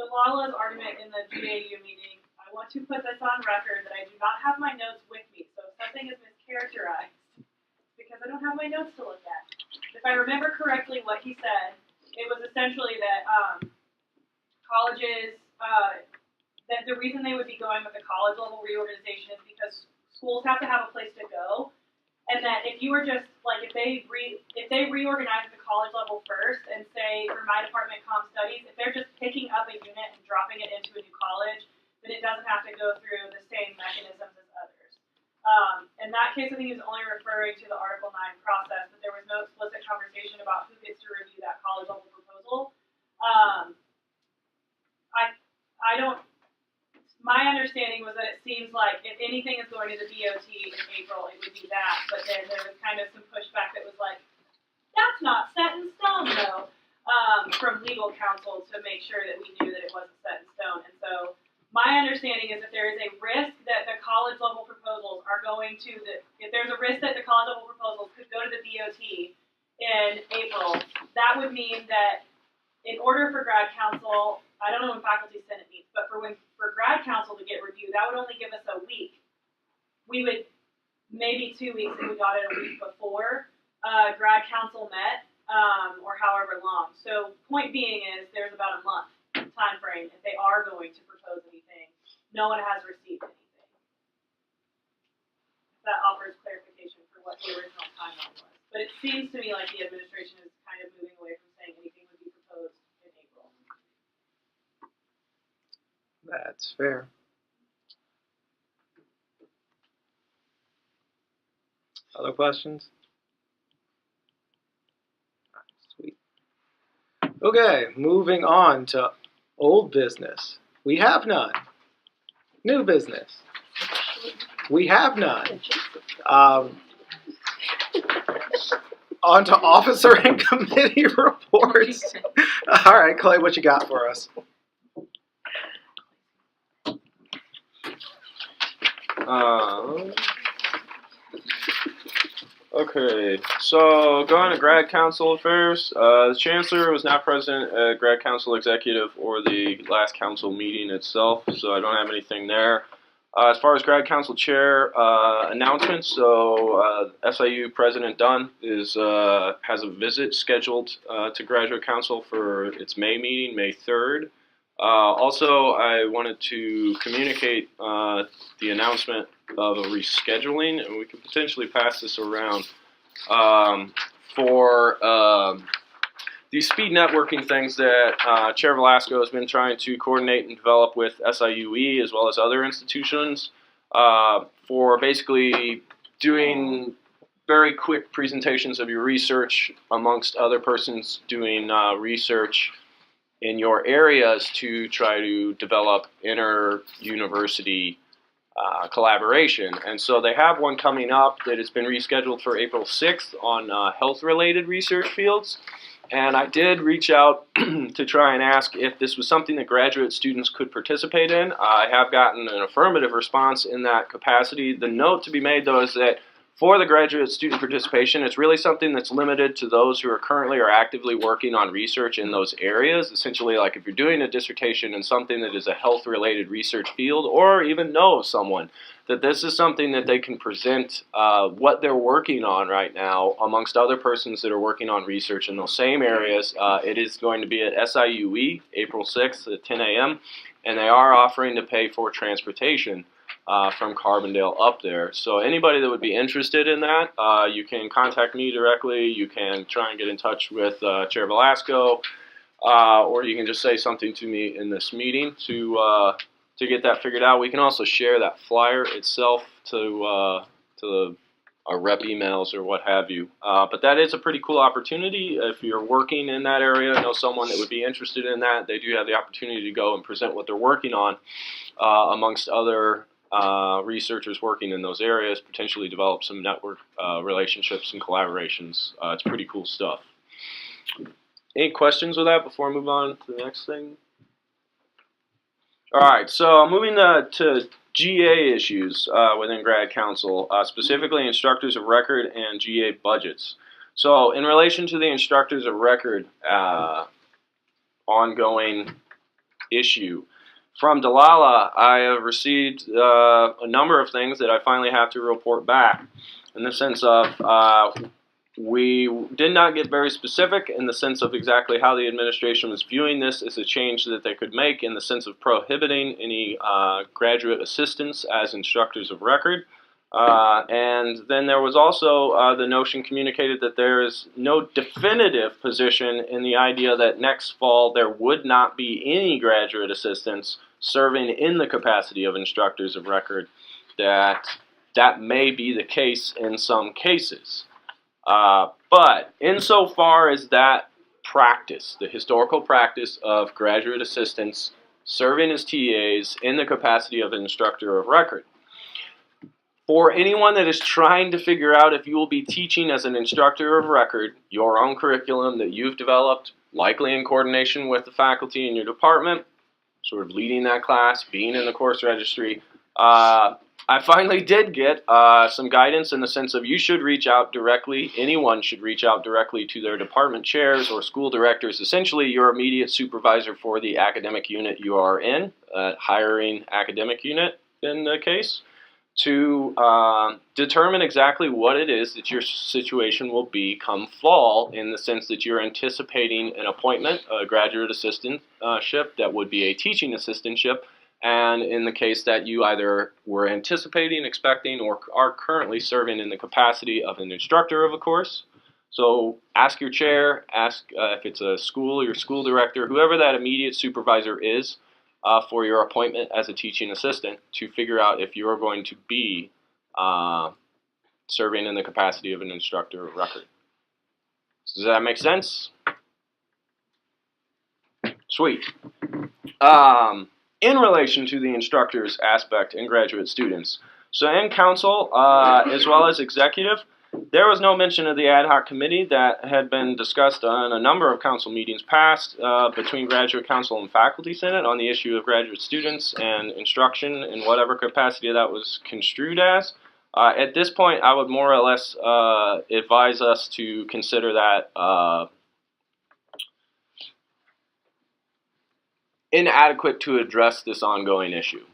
the Lala's argument in the GAU meeting, I want to put this on record that I do not have my notes with me, so if something is mischaracterized, because I don't have my notes to look at. If I remember correctly what he said, it was essentially that colleges, that the reason they would be going with the college level reorganization is because schools have to have a place to go, and that if you were just like if they reorganize at the college level first and say for my department comm studies, if they're just picking up a unit and dropping it into a new college, then it doesn't have to go through the same mechanisms as others. In that case, I think he was only referring to the Article 9 process, but there was no explicit conversation about who gets to review that college level proposal. I don't. My understanding was that it seems like if anything is going to the DOT in April, it would be that. But then there was kind of some pushback that was like, that's not set in stone, though, from legal counsel to make sure that we knew that it wasn't set in stone. And so my understanding is that there is a risk that the college level proposals are going to if there's a risk that the college level proposals could go to the DOT in April, that would mean that in order for grad council, I don't know when faculty senate meets, but for grad council to get reviewed, that would only give us a week. We would, maybe 2 weeks if we got it a week before grad council met, or however long. So point being is there's about a month time frame if they are going to propose anything. No one has received anything. That offers clarification for what the original timeline was. But it seems to me like the administration is kind of moving away from saying anything would be proposed in April. That's fair. Other questions? Sweet. Okay, moving on to old business. We have none. New business. We have none. On to officer and committee reports. All right, Clay, what you got for us? Okay, so going to grad council affairs, the chancellor was not present at grad council executive or the last council meeting itself, so I don't have anything there. As far as grad council chair announcements, so SIU President Dunn has a visit scheduled to graduate council for its May meeting, May 3rd. Also, I wanted to communicate the announcement of a rescheduling, and we could potentially pass this around for these speed networking things that Chair Velasco has been trying to coordinate and develop with SIUE as well as other institutions for basically doing very quick presentations of your research amongst other persons doing research in your areas to try to develop inter-university collaboration. And so they have one coming up that has been rescheduled for April 6th on health-related research fields. And I did reach out to try and ask if this was something that graduate students could participate in. I have gotten an affirmative response in that capacity. The note to be made, though, is that for the graduate student participation, it's really something that's limited to those who are currently or actively working on research in those areas. Essentially, like if you're doing a dissertation in something that is a health-related research field, or even know someone, that this is something that they can present what they're working on right now amongst other persons that are working on research in those same areas. It is going to be at SIUE, April 6th at 10 a.m., and they are offering to pay for transportation from Carbondale up there. So anybody that would be interested in that, you can contact me directly. You can try and get in touch with Chair Velasco, or you can just say something to me in this meeting to get that figured out. We can also share that flyer itself to our rep emails or what have you. But that is a pretty cool opportunity. If you're working in that area, know someone that would be interested in that, they do have the opportunity to go and present what they're working on amongst other researchers working in those areas, potentially develop some network relationships and collaborations. It's pretty cool stuff. Any questions with that before I move on to the next thing? All right, so moving to GA issues within grad council, specifically instructors of record and GA budgets. So in relation to the instructors of record ongoing issue, from Delilah, I have received a number of things that I finally have to report back in the sense of we did not get very specific in the sense of exactly how the administration was viewing this as a change that they could make in the sense of prohibiting any graduate assistants as instructors of record. And then there was also the notion communicated that there is no definitive position in the idea that next fall there would not be any graduate assistants serving in the capacity of instructors of record, that may be the case in some cases. But insofar as that practice, the historical practice of graduate assistants serving as TAs in the capacity of an instructor of record, for anyone that is trying to figure out if you will be teaching as an instructor of record your own curriculum that you've developed, likely in coordination with the faculty in your department, sort of leading that class, being in the course registry, I finally did get some guidance in the sense of you should reach out directly, anyone should reach out directly to their department chairs or school directors, essentially your immediate supervisor for the academic unit you are in, hiring academic unit in the case, to determine exactly what it is that your situation will be come fall, in the sense that you're anticipating an appointment, a graduate assistantship that would be a teaching assistantship, and in the case that you either were anticipating, expecting, or are currently serving in the capacity of an instructor of a course. So ask your chair, ask if it's a school, your school director, whoever that immediate supervisor is, for your appointment as a teaching assistant, to figure out if you're going to be serving in the capacity of an instructor of record. Does that make sense? Sweet. In relation to the instructors aspect in graduate students, so in council as well as executive, there was no mention of the ad hoc committee that had been discussed on a number of council meetings past between graduate council and faculty senate on the issue of graduate students and instruction in whatever capacity that was construed as. At this point, I would more or less advise us to consider that inadequate to address this ongoing issue.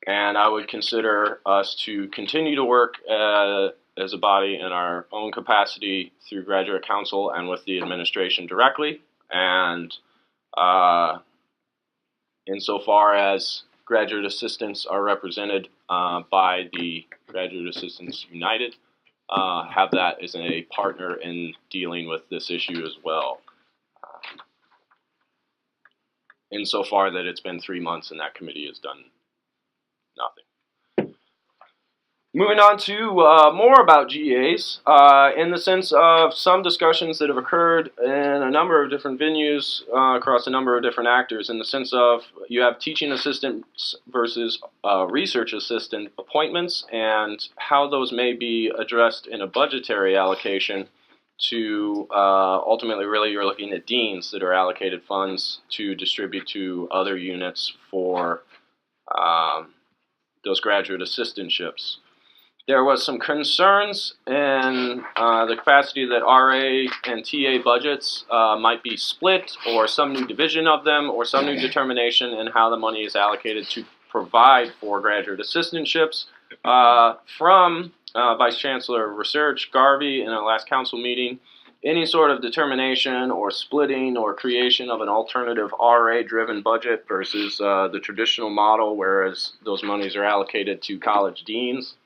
And I would consider us to continue to work as a body in our own capacity through graduate council and with the administration directly. And insofar as graduate assistants are represented by the Graduate Assistants United, have that as a partner in dealing with this issue as well. Insofar that it's been 3 months and that committee has done nothing. Moving on to more about GAs, in the sense of some discussions that have occurred in a number of different venues across a number of different actors, in the sense of you have teaching assistants versus research assistant appointments and how those may be addressed in a budgetary allocation to ultimately really you're looking at deans that are allocated funds to distribute to other units for those graduate assistantships. There was some concerns in the capacity that RA and TA budgets might be split, or some new division of them, or some new determination in how the money is allocated to provide for graduate assistantships. From Vice Chancellor of Research Garvey in our last council meeting, any sort of determination or splitting or creation of an alternative RA-driven budget versus the traditional model, whereas those monies are allocated to college deans,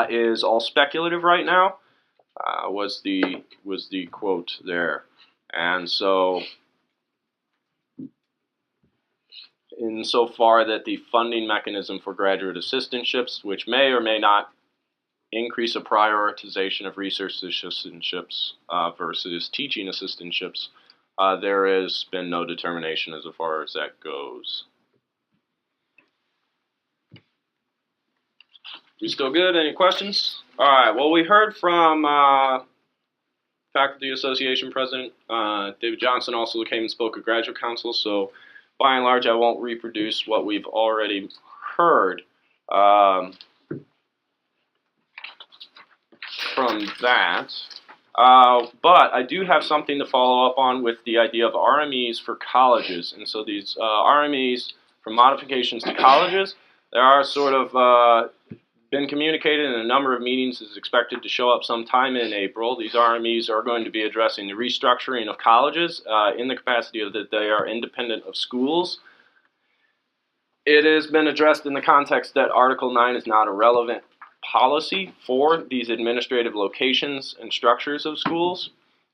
is all speculative right now, was the quote there. And so, insofar that the funding mechanism for graduate assistantships, which may or may not increase a prioritization of research assistantships versus teaching assistantships, there has been no determination as far as that goes. We still good? Any questions? All right. Well, we heard from Faculty Association President David Johnson, also came and spoke at Graduate Council. So, by and large, I won't reproduce what we've already heard from that. But I do have something to follow up on with the idea of RMEs for colleges. And so these RMEs for modifications to colleges, there are sort of been communicated in a number of meetings, is expected to show up sometime in April. These RMEs are going to be addressing the restructuring of colleges in the capacity of that they are independent of schools. It has been addressed in the context that Article 9 is not a relevant policy for these administrative locations and structures of schools,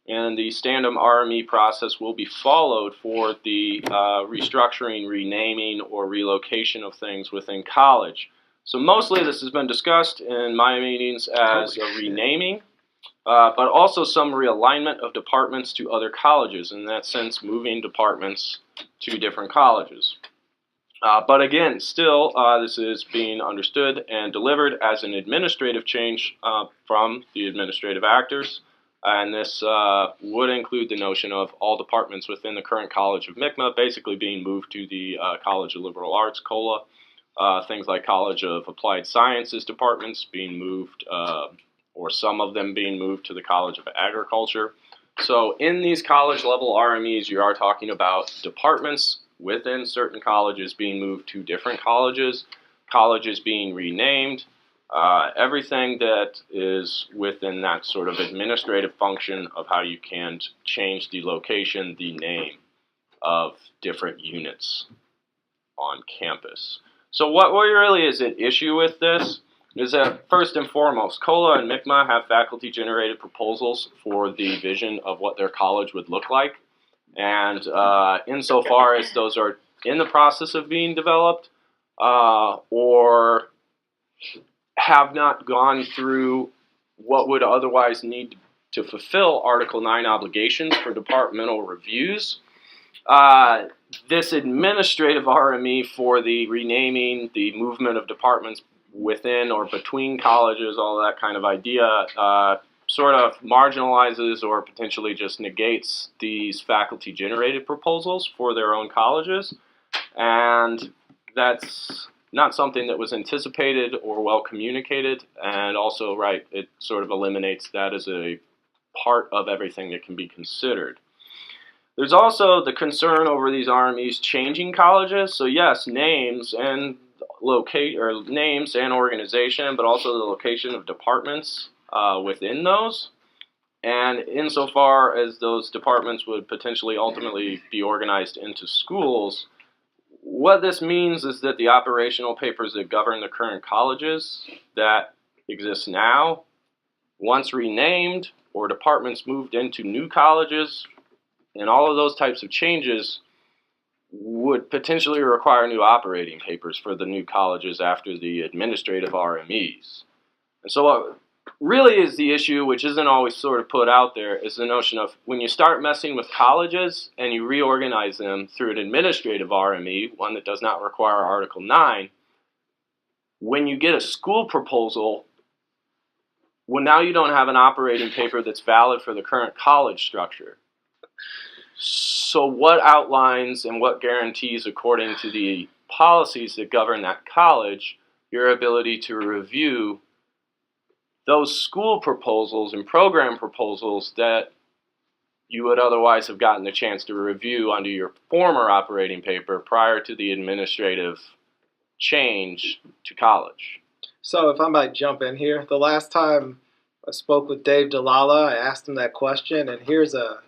and the stand-up RME process will be followed for the restructuring, renaming, or relocation of things within college. So mostly this has been discussed in my meetings as a renaming, but also some realignment of departments to other colleges, in that sense moving departments to different colleges. But again, still, this is being understood and delivered as an administrative change from the administrative actors, and this would include the notion of all departments within the current College of MICMA basically being moved to the College of Liberal Arts, COLA. Things like College of Applied Sciences departments being moved, or some of them being moved to the College of Agriculture. So in these college level RMEs, you are talking about departments within certain colleges being moved to different colleges, colleges being renamed, everything that is within that sort of administrative function of how you can change the location, the name of different units on campus. So what really is at issue with this is that, first and foremost, COLA and MICMA have faculty-generated proposals for the vision of what their college would look like. And insofar as those are in the process of being developed or have not gone through what would otherwise need to fulfill Article 9 obligations for departmental reviews, this administrative RME for the renaming, the movement of departments within or between colleges, all that kind of idea, sort of marginalizes or potentially just negates these faculty-generated proposals for their own colleges. And that's not something that was anticipated or well communicated. And also, right, it sort of eliminates that as a part of everything that can be considered. There's also the concern over these RMEs changing colleges. So yes, names, and locate or names and organization, but also the location of departments within those. And insofar as those departments would potentially ultimately be organized into schools, what this means is that the operational papers that govern the current colleges that exist now, once renamed or departments moved into new colleges, and all of those types of changes would potentially require new operating papers for the new colleges after the administrative RMEs. And so what really is the issue, which isn't always sort of put out there, is the notion of when you start messing with colleges and you reorganize them through an administrative RME, one that does not require Article 9, when you get a school proposal, well, now you don't have an operating paper that's valid for the current college structure. So what outlines and what guarantees, according to the policies that govern that college, your ability to review those school proposals and program proposals that you would otherwise have gotten the chance to review under your former operating paper prior to the administrative change to college? So if I might jump in here, the last time I spoke with Dave Dalala, I asked him that question, and here's a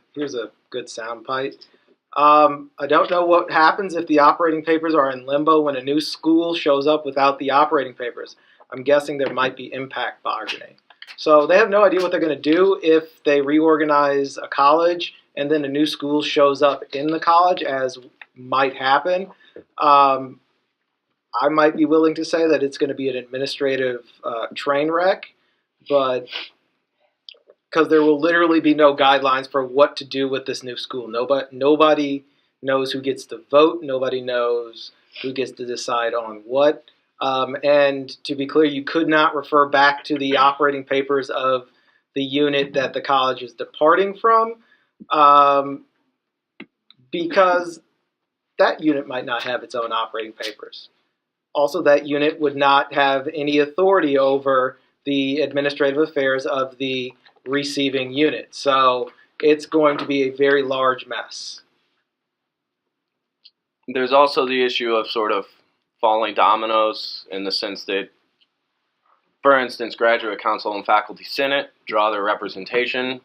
good sound bite. I don't know what happens if the operating papers are in limbo when a new school shows up without the operating papers. I'm guessing there might be impact bargaining. So they have no idea what they're going to do if they reorganize a college and then a new school shows up in the college, as might happen. I might be willing to say that it's going to be an administrative train wreck, but because there will literally be no guidelines for what to do with this new school. Nobody knows who gets to vote. Nobody knows who gets to decide on what. And to be clear, you could not refer back to the operating papers of the unit that the college is departing from, because that unit might not have its own operating papers. Also, that unit would not have any authority over the administrative affairs of the receiving unit. So it's going to be a very large mess. There's also the issue of sort of falling dominoes in the sense that, for instance, graduate council and faculty senate draw their representation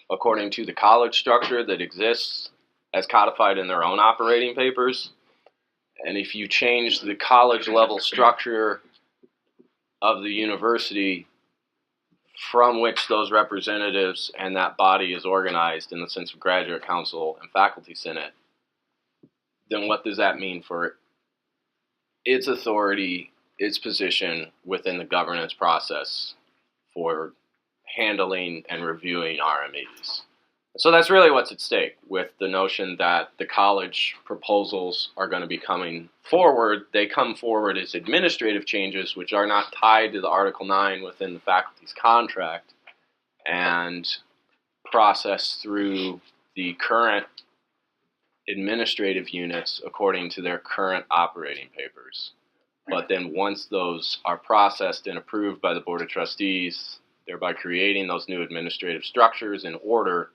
according to the college structure that exists as codified in their own operating papers. And if you change the college level structure of the university from which those representatives and that body is organized in the sense of graduate council and faculty senate, then what does that mean for its authority, its position within the governance process for handling and reviewing RMEs? So that's really what's at stake with the notion that the college proposals are going to be coming forward. They come forward as administrative changes, which are not tied to the Article 9 within the faculty's contract, and processed through the current administrative units according to their current operating papers. But then once those are processed and approved by the Board of Trustees, thereby creating those new administrative structures in order,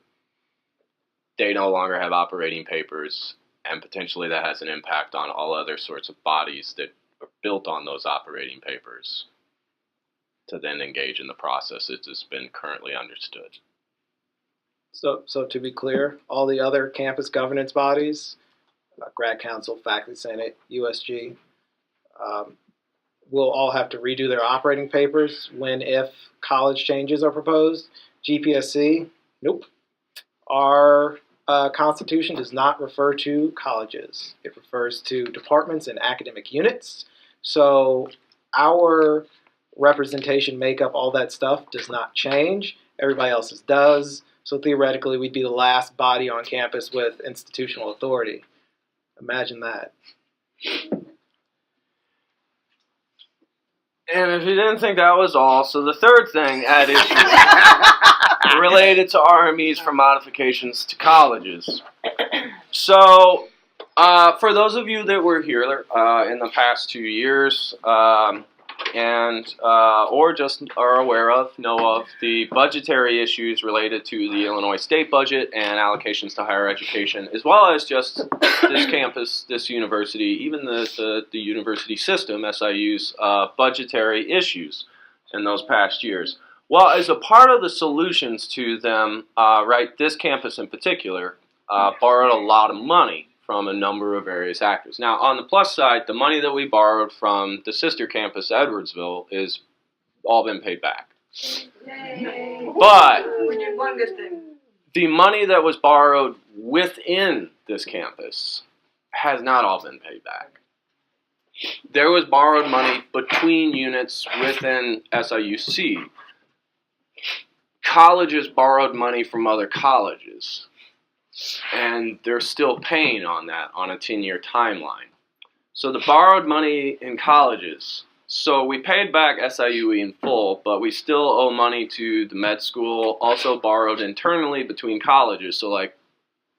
they no longer have operating papers, and potentially that has an impact on all other sorts of bodies that are built on those operating papers to then engage in the process as has been currently understood. So to be clear, all the other campus governance bodies, grad council, faculty senate, USG, will all have to redo their operating papers if college changes are proposed. GPSC, nope. Our Constitution does not refer to colleges. It refers to departments and academic units. So our representation, makeup, all that stuff does not change. Everybody else's does. So theoretically, we'd be the last body on campus with institutional authority. Imagine that. And if you didn't think that was all, so the third thing at issue related to RMEs for modifications to colleges. So, for those of you that were here in the past 2 years, and or just are aware of, know of the budgetary issues related to the Illinois state budget and allocations to higher education, as well as just this campus, this university, even the university system, SIU's budgetary issues in those past years. Well, as a part of the solutions to them, this campus in particular borrowed a lot of money from a number of various actors. Now, on the plus side, the money that we borrowed from the sister campus, Edwardsville, is all been paid back. Yay. But We did one good thing. the money that was borrowed within this campus has not all been paid back. There was borrowed money between units within SIUC. Colleges borrowed money from other colleges, and they're still paying on that on a 10-year timeline. So the borrowed money in colleges, so we paid back SIUE in full, but we still owe money to the med school, also borrowed internally between colleges. So like,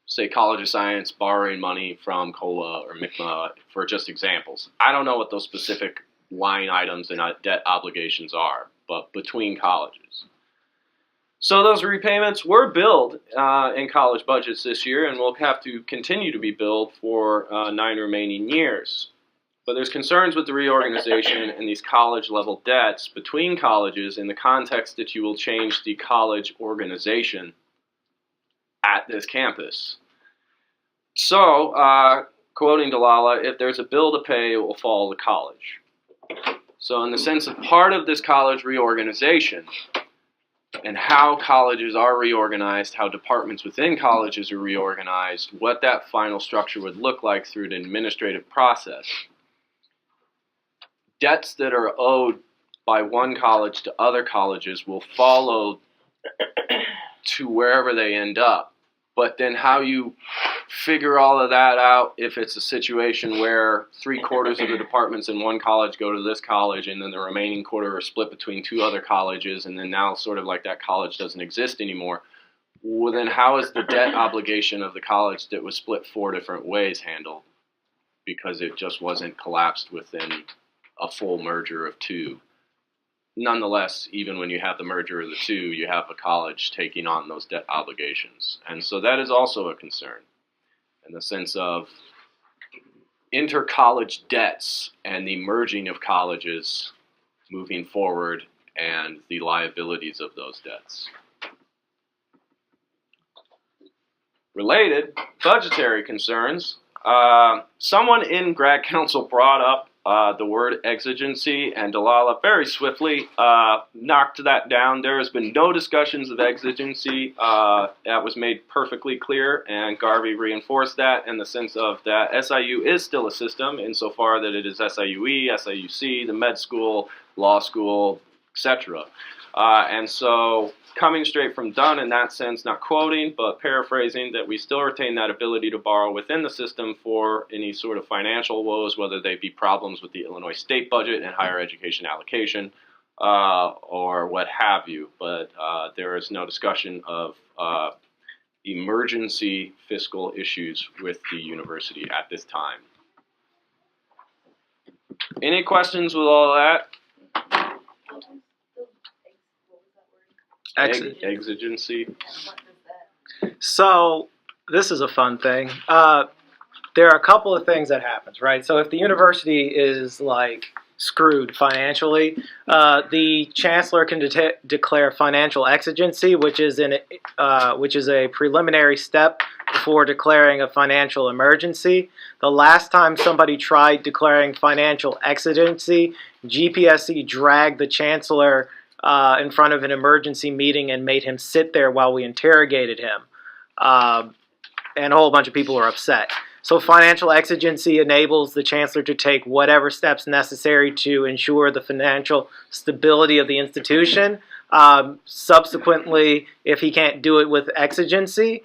say College of Science borrowing money from COLA or MICMA for just examples. I don't know what those specific line items and debt obligations are, but between colleges. So those repayments were billed in college budgets this year and will have to continue to be billed for 9 remaining years. But there's concerns with the reorganization and these college-level debts between colleges in the context that you will change the college organization at this campus. So, quoting Delilah, if there's a bill to pay, it will fall to college. So in the sense of part of this college reorganization, and how colleges are reorganized, how departments within colleges are reorganized, what that final structure would look like through an administrative process. Debts that are owed by one college to other colleges will follow to wherever they end up. But then how you figure all of that out, if it's a situation where 3/4 of the departments in one college go to this college and then the remaining quarter are split between 2 other colleges, and then now sort of like that college doesn't exist anymore, well then how is the debt obligation of the college that was split 4 different ways handled? Because it just wasn't collapsed within a full merger of 2. Nonetheless, even when you have the merger of the 2, you have a college taking on those debt obligations. And so that is also a concern in the sense of inter-college debts and the merging of colleges moving forward and the liabilities of those debts. Related, budgetary concerns. Someone in grad council brought up the word exigency, and Delilah very swiftly knocked that down. There has been no discussions of exigency. That was made perfectly clear, and Garvey reinforced that in the sense of that SIU is still a system insofar that it is SIUE, SIUC, the med school, law school, etc. And so coming straight from Dunn in that sense, not quoting, but paraphrasing, that we still retain that ability to borrow within the system for any sort of financial woes, whether they be problems with the Illinois state budget and higher education allocation, or what have you. But there is no discussion of emergency fiscal issues with the university at this time. Any questions with all that? Exigency. So this is a fun thing. There are a couple of things that happens, right? So if the university is like screwed financially, the chancellor can declare financial exigency, which is a preliminary step before declaring a financial emergency. The last time somebody tried declaring financial exigency, GPSC dragged the chancellor in front of an emergency meeting and made him sit there while we interrogated him. And a whole bunch of people were upset. So financial exigency enables the chancellor to take whatever steps necessary to ensure the financial stability of the institution. Subsequently, if he can't do it with exigency,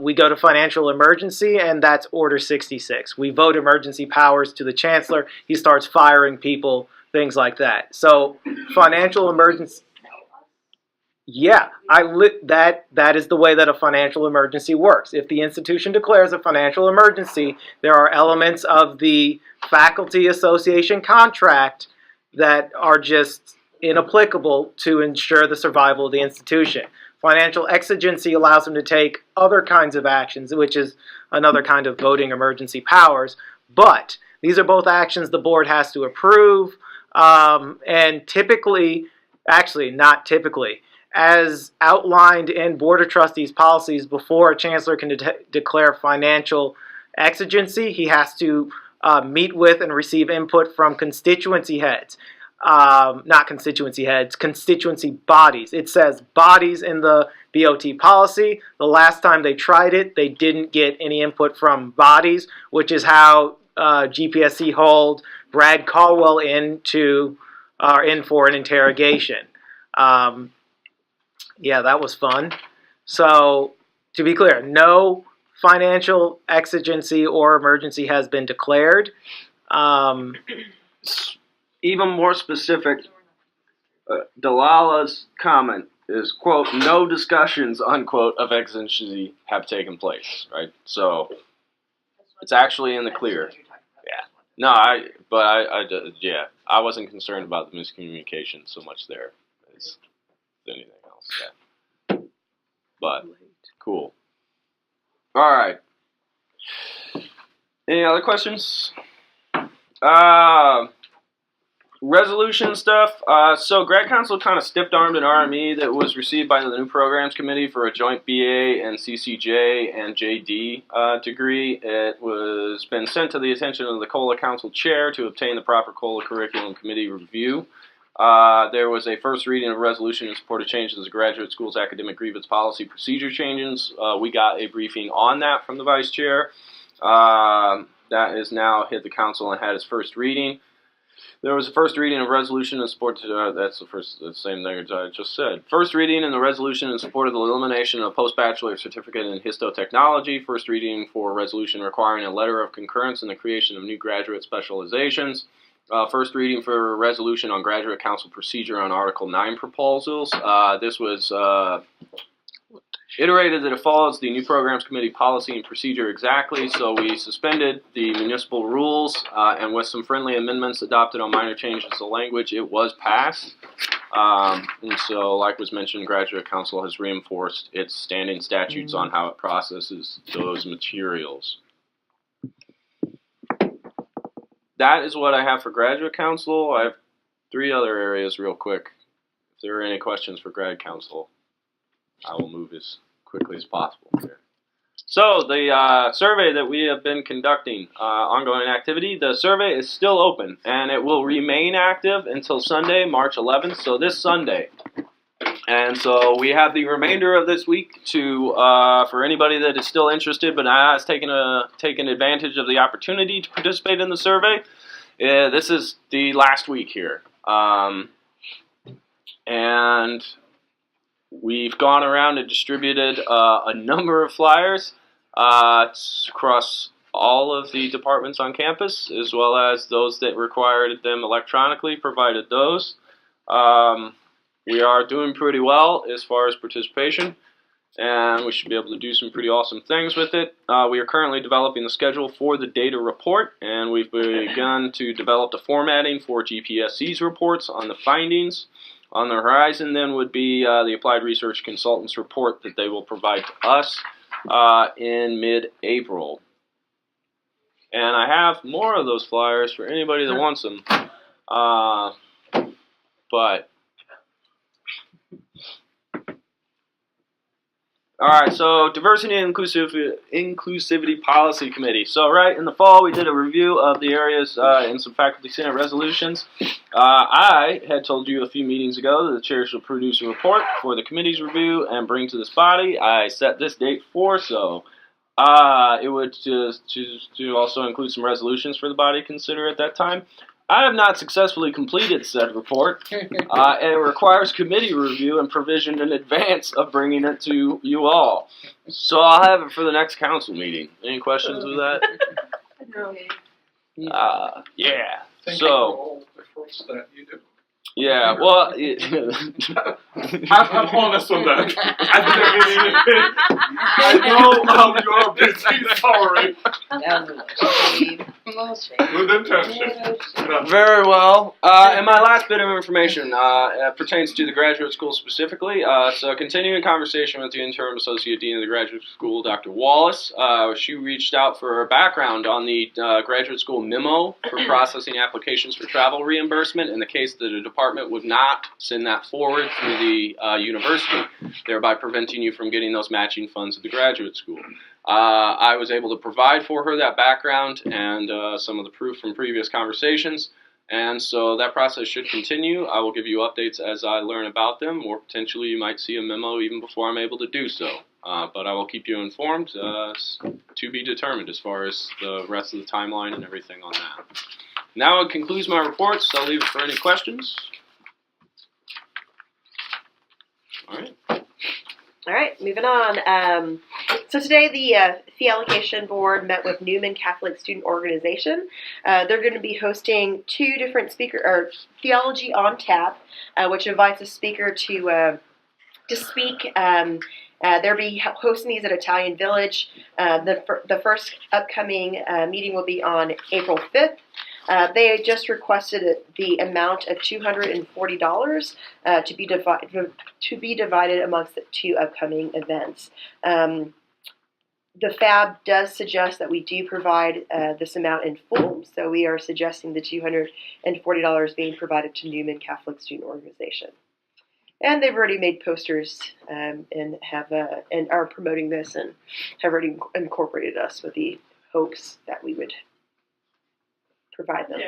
we go to financial emergency, and that's Order 66. We vote emergency powers to the chancellor. He starts firing people, things like that. So financial emergency, yeah, that is the way that a financial emergency works. If the institution declares a financial emergency, there are elements of the faculty association contract that are just inapplicable to ensure the survival of the institution. Financial exigency allows them to take other kinds of actions, which is another kind of voting emergency powers. But these are both actions the board has to approve, and typically, actually not typically, as outlined in Board of Trustees policies, before a chancellor can declare financial exigency, he has to meet with and receive input from constituency heads. Not constituency heads, constituency bodies. It says bodies in the BOT policy. The last time they tried it, they didn't get any input from bodies, which is how GPSC hauled Brad Caldwell in for an interrogation. Yeah, that was fun. So, to be clear, no financial exigency or emergency has been declared. Even more specific, Delala's comment is, quote, no discussions, unquote, of exigency have taken place, right? So it's actually in the clear. Yeah. No, I wasn't concerned about the miscommunication so much there as anything else. Yeah. But cool. All right. Any other questions? Resolution stuff. So Grad Council kind of stiff-armed an RME that was received by the new programs committee for a joint BA and CCJ and JD degree. It was been sent to the attention of the COLA Council chair to obtain the proper COLA curriculum committee review. There was a first reading of a resolution in support of changes to the graduate school's academic grievance policy procedure changes. We got a briefing on that from the vice chair. That has now hit the council and had its first reading. There was a first reading of resolution in support. That's the same thing as I just said. First reading in the resolution in support of the elimination of post-bachelor certificate in histotechnology. First reading for a resolution requiring a letter of concurrence in the creation of new graduate specializations. First reading for a resolution on graduate council procedure on Article 9 proposals. This was iterated that it follows the new programs committee policy and procedure exactly, so we suspended the municipal rules, and with some friendly amendments adopted on minor changes to language, it was passed. And so, like was mentioned, Graduate Council has reinforced its standing statutes on how it processes those materials. That is what I have for Graduate Council. I have 3 other areas real quick. If there are any questions for Grad Council, I will move as quickly as possible here. So the survey that we have been conducting, ongoing activity, the survey is still open and it will remain active until Sunday, March 11th, so this Sunday. And so we have the remainder of this week to, for anybody that is still interested but has taken advantage of the opportunity to participate in the survey, this is the last week here. And we've gone around and distributed a number of flyers across all of the departments on campus, as well as those that required them electronically, provided those. We are doing pretty well as far as participation, and we should be able to do some pretty awesome things with it. We are currently developing the schedule for the data report, and we've begun to develop the formatting for GPSC's reports on the findings. On the horizon then would be the Applied Research Consultants report that they will provide to us in mid-April. And I have more of those flyers for anybody that wants them. Alright, so Diversity and Inclusivity Policy Committee. So right in the fall we did a review of the areas in some Faculty Senate resolutions. I had told you a few meetings ago that the chair shall produce a report for the committee's review and bring to this body. I set this date for so. It would just to also include some resolutions for the body to consider at that time. I have not successfully completed said report. It requires committee review and provision in advance of bringing it to you all. So I'll have it for the next council meeting. Any questions with that? No. Yeah. Thank you for So all the efforts that you do. Yeah, well, I'm honest on that. I know you're busy, sorry. With intention. No. very well. And my last bit of information pertains to the graduate school specifically. So continuing conversation with the interim associate dean of the graduate school, Dr. Wallace. She reached out for a background on the graduate school memo for processing applications for travel reimbursement in the case that a department would not send that forward through the university, thereby preventing you from getting those matching funds at the graduate school. I was able to provide for her that background and some of the proof from previous conversations, and so that process should continue. I will give you updates as I learn about them, or potentially you might see a memo even before I'm able to do so. But I will keep you informed, to be determined as far as the rest of the timeline and everything on that. Now it concludes my reports. I'll leave it for any questions. All right. All right, moving on. So today the fee allocation board met with Newman Catholic Student Organization. They're going to be hosting two different Theology on Tap, which invites a speaker to speak. They'll be hosting these at Italian Village. The first upcoming meeting will be on April 5th. They just requested the amount of $240 to be divided amongst the two upcoming events. The FAB does suggest that we do provide this amount in full, so we are suggesting the $240 being provided to Newman Catholic Student Organization. And they've already made posters and are promoting this and have already incorporated us with the hopes that we would provide them.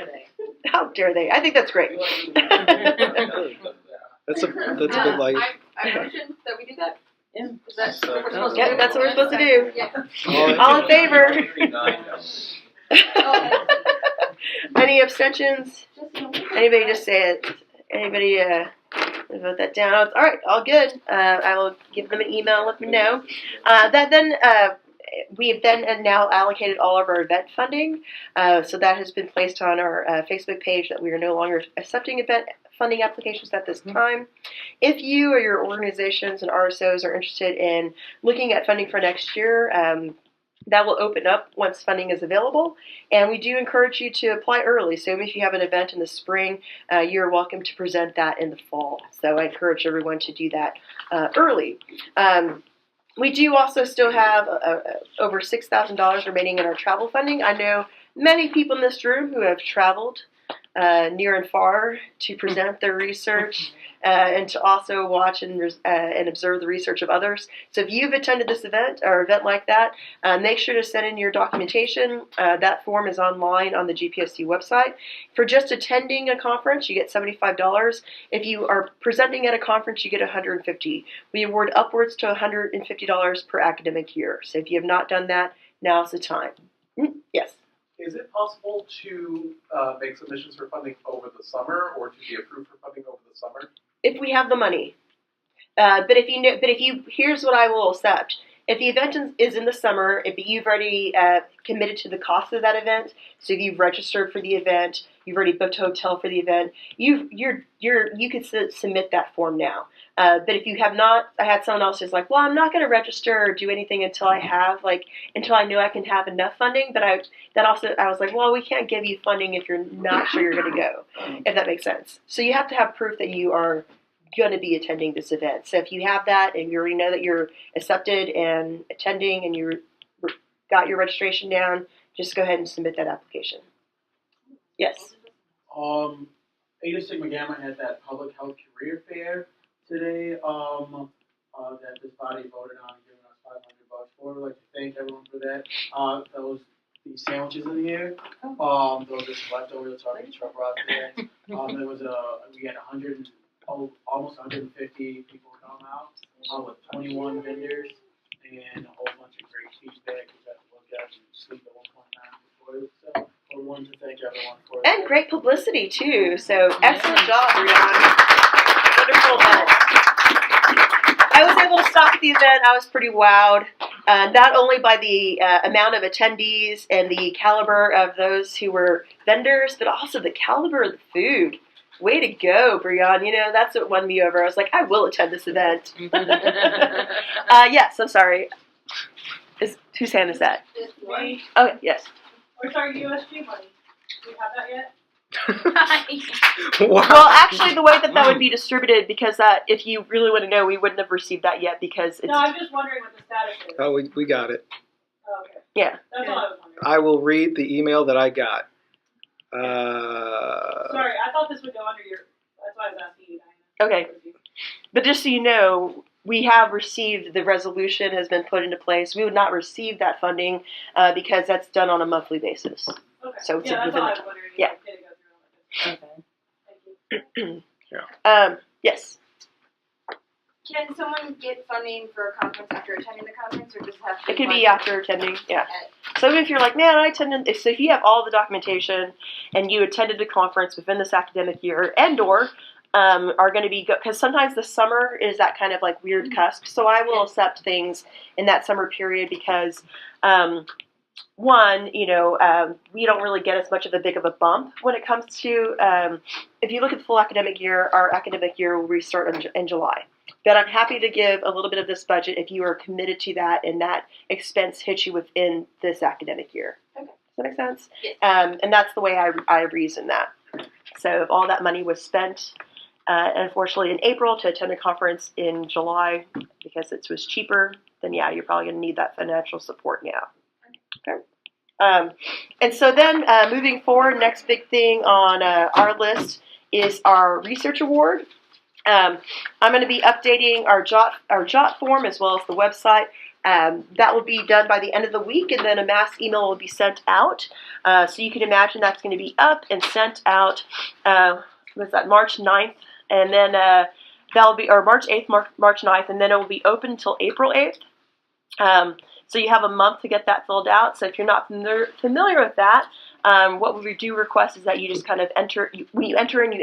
How dare they? I think that's great. That's a bit light. I motion that we do that. Yeah. Is that what we're supposed to Yep, do? that's what we're supposed to do. Yeah. All in favor? Any abstentions? Anybody just say it? Anybody vote that down? All right, all good. I will give them an email and let them know. We have then now allocated all of our event funding, so that has been placed on our Facebook page that we are no longer accepting event funding applications at this time. If you or your organizations and RSOs are interested in looking at funding for next year, that will open up once funding is available, and we do encourage you to apply early. So if you have an event in the spring, you're welcome to present that in the fall. So I encourage everyone to do that early. We do also still have over $6,000 remaining in our travel funding. I know many people in this room who have traveled near and far to present their research and to also watch and observe the research of others. So if you've attended this event or event like that, make sure to send in your documentation. That form is online on the GPSC website. For just attending a conference, you get $75. If you are presenting at a conference, you get $150. We award upwards to $150 per academic year. So if you have not done that, now's the time. Yes. Is it possible to make submissions for funding over the summer, or to be approved for funding over the summer? If we have the money, here's what I will accept. If the event is in the summer, if you've already committed to the cost of that event, so if you've registered for the event, you've already booked a hotel for the event, you could submit that form now. But if you have not, I had someone else who's like, well, I'm not going to register or do anything until I know I can have enough funding. But I was like, well, we can't give you funding if you're not sure you're going to go, if that makes sense. So you have to have proof that you are going to be attending this event. So if you have that and you already know that you're accepted and attending and you got your registration down, just go ahead and submit that application. Yes. Ada Sigma Gamma had that public health career fair today. That this body voted on giving us $500 for. I'd like to thank everyone for that. These sandwiches in here. Those are some leftovers. That's already truck brought today. We had almost 150 people come out with 21 vendors and a whole bunch of great feedback. We got to look at and sleep at one point in time before it. So I wanted to thank everyone for it. And great publicity too. So excellent job, Brianna. Wonderful event. I was able to stop at the event. I was pretty wowed, not only by the amount of attendees and the caliber of those who were vendors, but also the caliber of the food. Way to go, Brian. You know, that's what won me over. I was like, I will attend this event. Yes, I'm sorry. Whose hand is that? Me? Okay, yes. Where's our USG money? Do we have that yet? Wow. Well, actually, the way that would be distributed, because if you really want to know, we wouldn't have received that yet because it's. No, I'm just wondering what the status is. Oh, we got it. Oh, okay. Yeah. That's all I was wondering. I will read the email that I got. Sorry, I thought this would go under your. That's why I was asking you, Diana. Okay. But just so you know, we have received, the resolution has been put into place. We would not receive that funding because that's done on a monthly basis. Okay. So it's yeah, that's within all I the was wondering. yeah. Did it go through all that? Okay. Thank you. Yes. Can someone get funding for a conference after attending the conference, or just have to? It could be after attending, yeah. So if you're like, man, I attended, so if you have all the documentation and you attended a conference within this academic year and/or are going to be, because sometimes the summer is that kind of like weird cusp, so I will accept things in that summer period because, one, you know, we don't really get as much of a big of a bump when it comes to, if you look at the full academic year, our academic year will restart in July. But I'm happy to give a little bit of this budget if you are committed to that and that expense hits you within this academic year. Okay. Does that make sense? Yes. And that's the way I reason that. So if all that money was spent, unfortunately, in April to attend a conference in July because it was cheaper, then yeah, you're probably going to need that financial support now. Okay. And so then moving forward, next big thing on our list is our research award. I'm going to be updating our JOT form as well as the website. That will be done by the end of the week, and then a mass email will be sent out. So you can imagine that's going to be up and sent out, was that March 9th? And then that'll be, or March 8th, March 9th, and then it will be open until April 8th. So you have a month to get that filled out. So if you're not familiar with that, what we do request is that you just kind of enter, when you enter in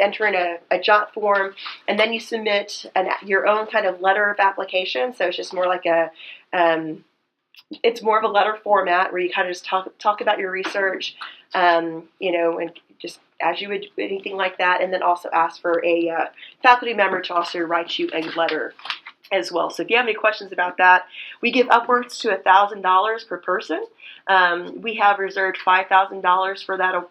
a JOT form, and then you submit your own kind of letter of application. So it's just more like it's more of a letter format where you kind of just talk about your research, you know, and just as you would anything like that, and then also ask for a faculty member to also write you a letter as well. So if you have any questions about that, we give upwards to $1,000 per person. We have reserved $5,000 for that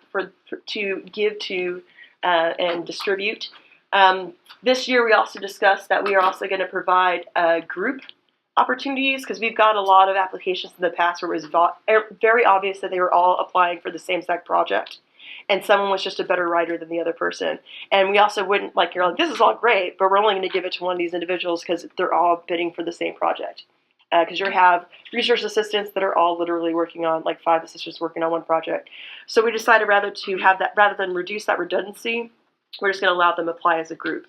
to give to and distribute. This year we also discussed that we are also going to provide group opportunities because we've got a lot of applications in the past where it was very obvious that they were all applying for the same exact project. And someone was just a better writer than the other person. And we also wouldn't, like, you're like, this is all great, but we're only going to give it to one of these individuals because they're all bidding for the same project. Because you have research assistants that are all literally working on, like 5 assistants working on one project. So we decided rather than reduce that redundancy, we're just going to allow them to apply as a group.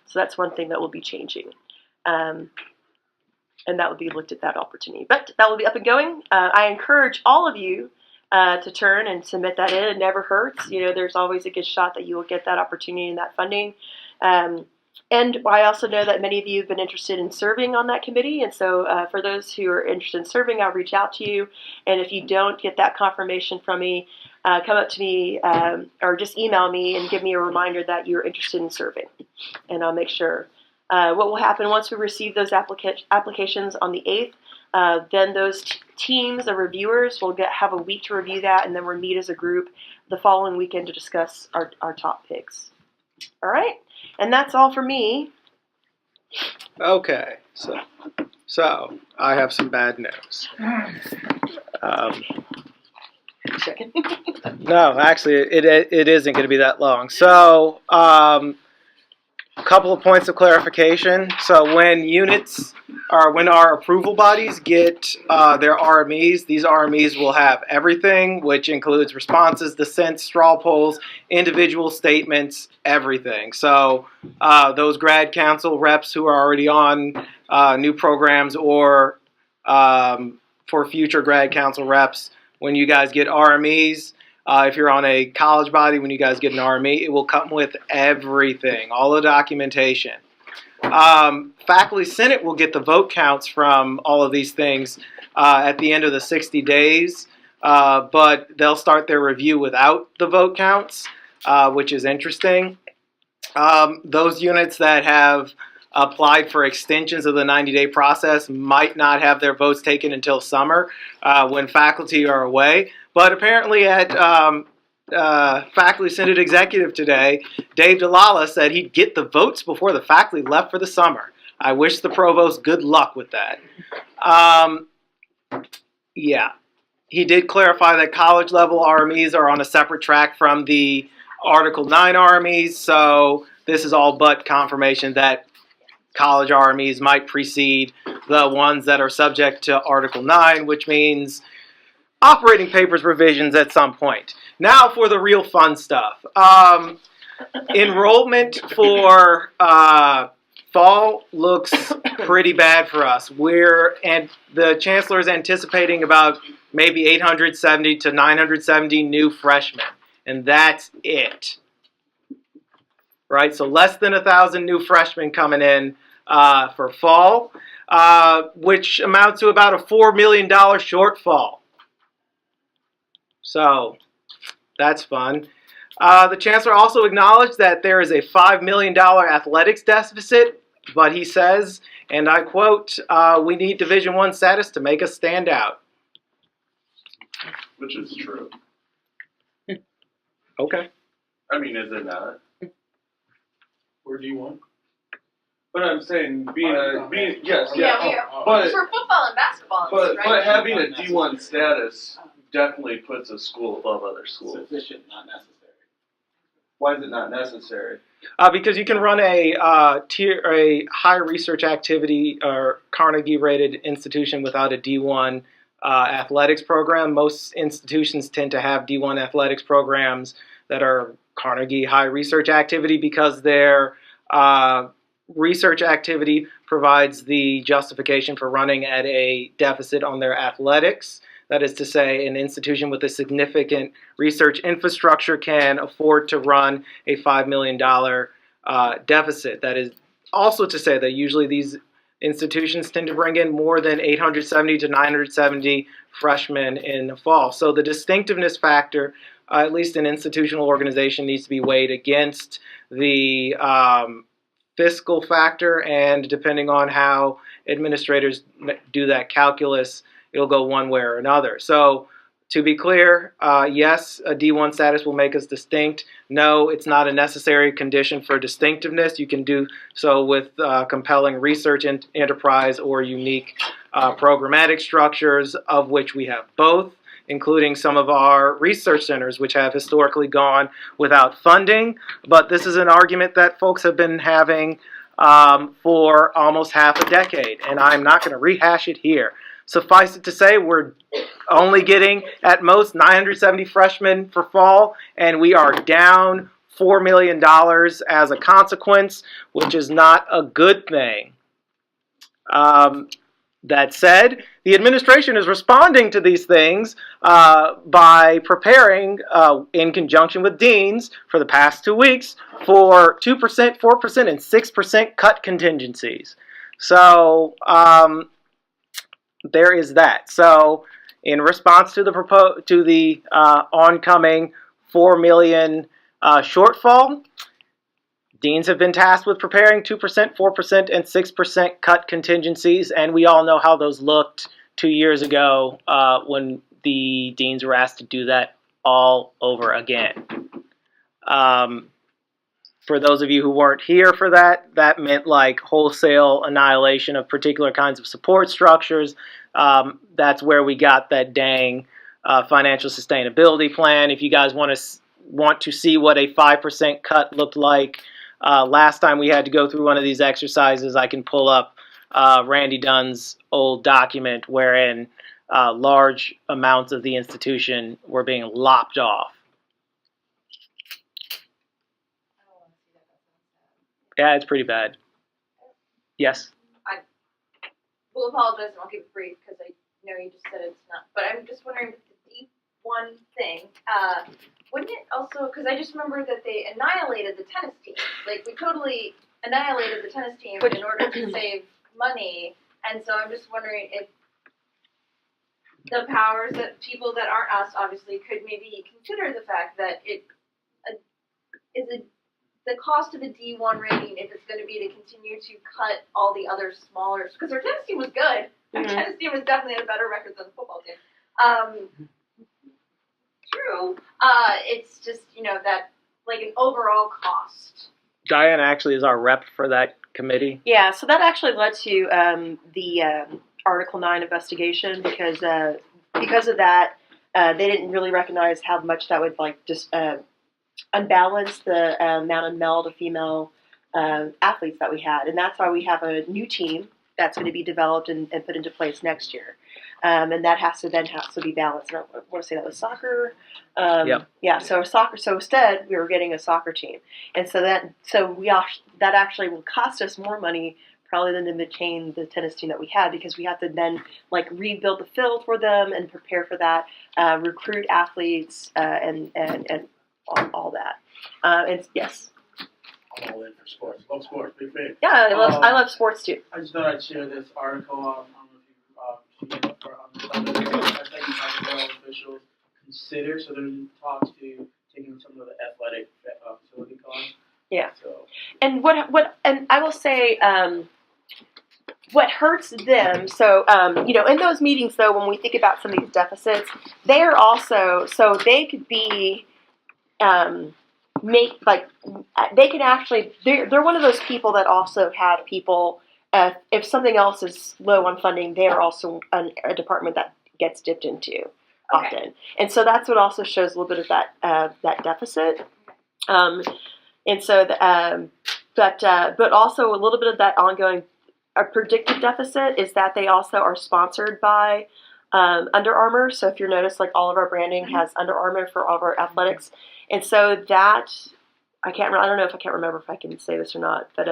So that's one thing that will be changing. And that will be looked at that opportunity. But that will be up and going. I encourage all of you to turn and submit that in. It never hurts. You know, there's always a good shot that you will get that opportunity and that funding. And I also know that many of you have been interested in serving on that committee. And so for those who are interested in serving, I'll reach out to you. And if you don't get that confirmation from me, come up to me or just email me and give me a reminder that you're interested in serving. And I'll make sure. What will happen once we receive those applications on the 8th, then those teams of reviewers will have a week to review that, and then we'll meet as a group the following weekend to discuss our top picks. All right, and that's all for me. Okay, so I have some bad news. Second. No, actually, it isn't going to be that long. So, a couple of points of clarification. So when when our approval bodies get their RMEs, these RMEs will have everything, which includes responses, dissents, straw polls, individual statements, everything. So those grad council reps who are already on new programs or for future grad council reps, when you guys get RMEs, if you're on a college body, when you guys get an RME, it will come with everything, all the documentation. Faculty Senate will get the vote counts from all of these things at the end of the 60 days, but they'll start their review without the vote counts, which is interesting. Those units that have applied for extensions of the 90-day process might not have their votes taken until summer when faculty are away. But apparently at Faculty Senate Executive today, Dave DeLalla said he'd get the votes before the faculty left for the summer. I wish the provost good luck with that. Yeah. He did clarify that college-level RMEs are on a separate track from the Article 9 RMEs, so this is all but confirmation that college RMEs might precede the ones that are subject to Article 9, which means operating papers revisions at some point. Now for the real fun stuff. Enrollment for fall looks pretty bad for us. And the chancellor is anticipating about maybe 870 to 970 new freshmen, and that's it. Right, so less than 1,000 new freshmen coming in for fall, which amounts to about a $4 million shortfall. So that's fun. The chancellor also acknowledged that there is a $5 million athletics deficit, but he says, and I quote, "We need Division I status to make us stand out." Which is true. Okay. I mean, is it not? Where do you want? But I'm saying yes, Yeah, we are. But For football and basketball, but right? having a D1 status definitely puts a school above other schools. Sufficient, not necessary. Why is it not necessary? Because you can run a high research activity or Carnegie-rated institution without a D1 athletics program. Most institutions tend to have D1 athletics programs that are Carnegie high research activity because their research activity provides the justification for running at a deficit on their athletics. That is to say, an institution with a significant research infrastructure can afford to run a $5 million deficit. That is also to say that usually these institutions tend to bring in more than 870 to 970 freshmen in the fall. So the distinctiveness factor, at least in institutional organization, needs to be weighed against the fiscal factor, and depending on how administrators do that calculus, it'll go one way or another. So to be clear, yes, a D1 status will make us distinct. No, it's not a necessary condition for distinctiveness. You can do so with compelling research enterprise or unique programmatic structures, of which we have both, including some of our research centers, which have historically gone without funding. But this is an argument that folks have been having for almost half a decade, and I'm not going to rehash it here. Suffice it to say, we're only getting at most 970 freshmen for fall, and we are down $4 million as a consequence, which is not a good thing. That said, the administration is responding to these things by preparing, in conjunction with deans, for the past 2 weeks, for 2%, 4%, and 6% cut contingencies. So there is that. So in response to the oncoming $4 million shortfall, deans have been tasked with preparing 2%, 4%, and 6% cut contingencies, and we all know how those looked 2 years ago when the deans were asked to do that all over again. For those of you who weren't here for that, that meant like wholesale annihilation of particular kinds of support structures. That's where we got that dang financial sustainability plan. If you guys want to see what a 5% cut looked like, last time we had to go through one of these exercises, I can pull up Randy Dunn's old document wherein large amounts of the institution were being lopped off. Yeah, it's pretty bad. Yes? We'll apologize and I'll keep it brief because I know you just said it's not. But I'm just wondering with the D1 thing, wouldn't it also, because I just remember that they annihilated the tennis team. Like, we totally annihilated the tennis team in order to save money. And so I'm just wondering if the powers that people that aren't us, obviously, could maybe consider the fact that it is a the cost of a D1 rating, if it's going to be to continue to cut all the other smaller, because our tennis team was good. Our tennis team was definitely a better record than the football team. True. It's just, that, like, an overall cost. Diane actually is our rep for that committee. Yeah, so that actually led to the Article 9 investigation because of that, they didn't really recognize how much that would just unbalance the amount of male to female athletes that we had, and that's why we have a new team that's going to be developed and put into place next year, and that has to be balanced. And I want to say that was soccer. Yep. Yeah, so soccer. So instead, we were getting a soccer team, and that actually will cost us more money probably than to maintain the tennis team that we had, because we have to then rebuild the field for them and prepare for that, recruit athletes, and all that. And yes. I'm all in for sports. Love sports. Big fan. Yeah, I love sports too. I just thought I'd share this article. I don't know if you Carbondale officials consider, so they're in talks to taking some of the athletic facility costs. Yeah. So. And and I will say, what hurts them, so, in those meetings, though, when we think about some of these deficits, they are also, so they could be, they can actually, they're one of those people that also have people, if something else is low on funding, they're also a department that gets dipped into often. Okay. And so that's what also shows a little bit of that deficit. And so, but also a little bit of that ongoing predicted deficit is that they also are sponsored by Under Armour. So if you notice, all of our branding has Under Armour for all of our athletics. And so that, I can't remember if I can say this or not, but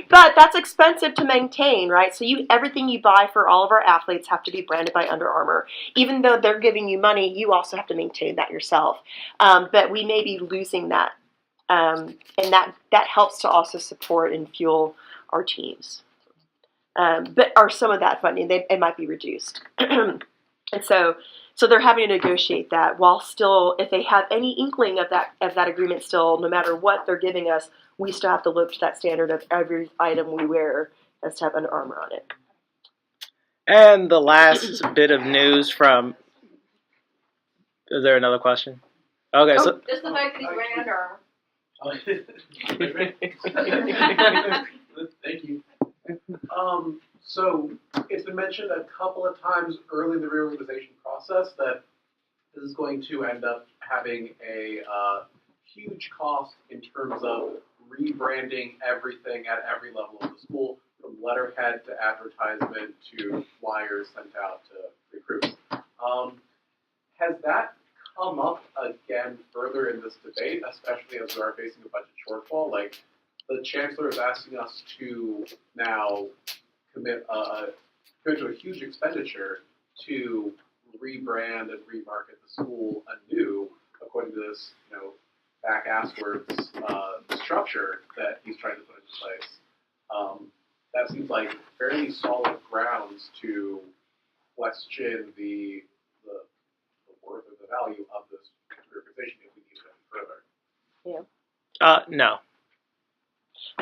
but that's expensive to maintain, right? So everything you buy for all of our athletes have to be branded by Under Armour. Even though they're giving you money, you also have to maintain that yourself. But we may be losing that. And that helps to also support and fuel our teams. Or some of that funding, it might be reduced. And so they're having to negotiate that while still, if they have any inkling of that agreement still, no matter what they're giving us, we still have to live to that standard of every item we wear has to have Under Armour on it. And the last bit of news from, is there another question? Okay, so Just the fact that he's wearing Under Armour. Thank you. So it's been mentioned a couple of times early in the reorganization process that this is going to end up having a huge cost in terms of rebranding everything at every level of the school, from letterhead to advertisement to flyers sent out to recruits. Has that come up again further in this debate, especially as we are facing a budget shortfall? The chancellor is asking us to now commit to a huge expenditure to rebrand and remarket the school anew, according to this, back asswards structure that he's trying to put into place. That seems like fairly solid grounds to question the worth or the value of this reorganization if we need it any further. Yeah. no.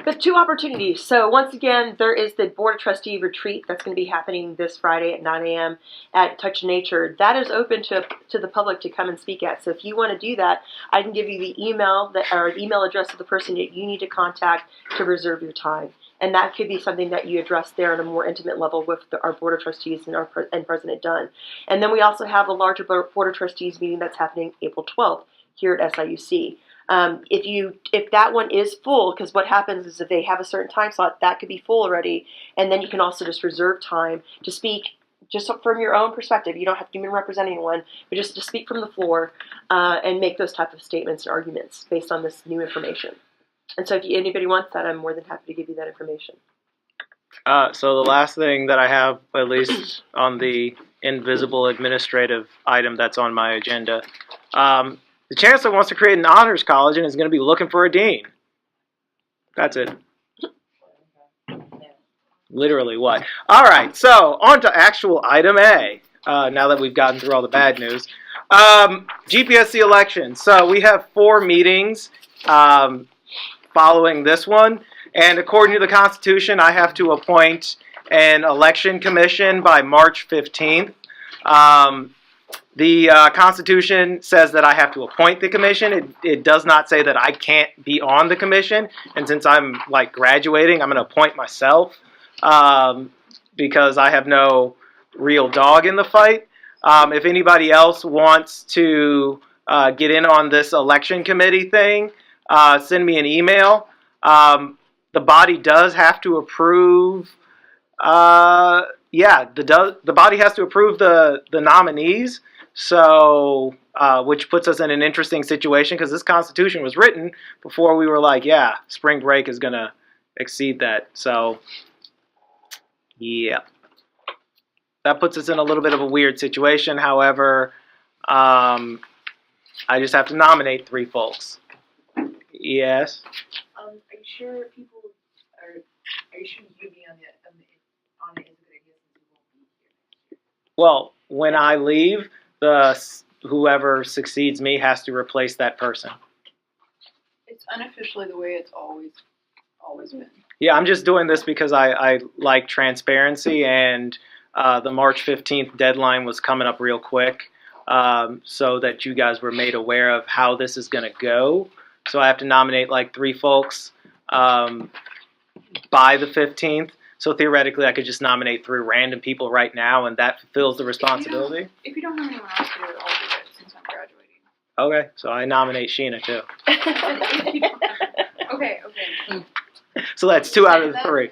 But two opportunities. So once again, there is the Board of Trustee retreat that's going to be happening this Friday at 9 a.m. at Touch Nature. That is open to the public to come and speak at. So if you want to do that, I can give you the email or email address of the person that you need to contact to reserve your time. And that could be something that you address there on a more intimate level with our Board of Trustees and President Dunn. And then we also have a larger Board of Trustees meeting that's happening April 12th here at SIUC. If that one is full, because what happens is if they have a certain time slot, that could be full already, and then you can also just reserve time to speak just from your own perspective. You don't have to even represent anyone, but just to speak from the floor and make those type of statements and arguments based on this new information. And so if anybody wants that, I'm more than happy to give you that information. So the last thing that I have, at least on the invisible administrative item that's on my agenda, the chancellor wants to create an honors college and is going to be looking for a dean. That's it. Literally what? All right, so on to actual item A, now that we've gotten through all the bad news. GPSC election. So we have 4 meetings following this one. And according to the Constitution, I have to appoint an election commission by March 15th. The Constitution says that I have to appoint the commission. It does not say that I can't be on the commission. And since I'm like graduating, I'm going to appoint myself because I have no real dog in the fight. If anybody else wants to get in on this election committee thing, send me an email. The body does have to approve. The body has to approve the nominees. So, which puts us in an interesting situation because this Constitution was written before we were like, yeah, spring break is going to exceed that. So, yeah. That puts us in a little bit of a weird situation. However, I just have to nominate 3 folks. Yes? Are you sure people are you sure you'd be on it is a good idea since you won't be here? Well, when I leave, whoever succeeds me has to replace that person. It's unofficially the way it's always been. Yeah, I'm just doing this because I like transparency, and the March 15th deadline was coming up real quick, so that you guys were made aware of how this is going to go. So I have to nominate like 3 folks by the 15th. So theoretically, I could just nominate 3 random people right now, and that fulfills the responsibility. If you don't have anyone else to do it, I'll do it since I'm graduating. Okay, so I nominate Sheena too. Okay. So that's 2 out of the 3.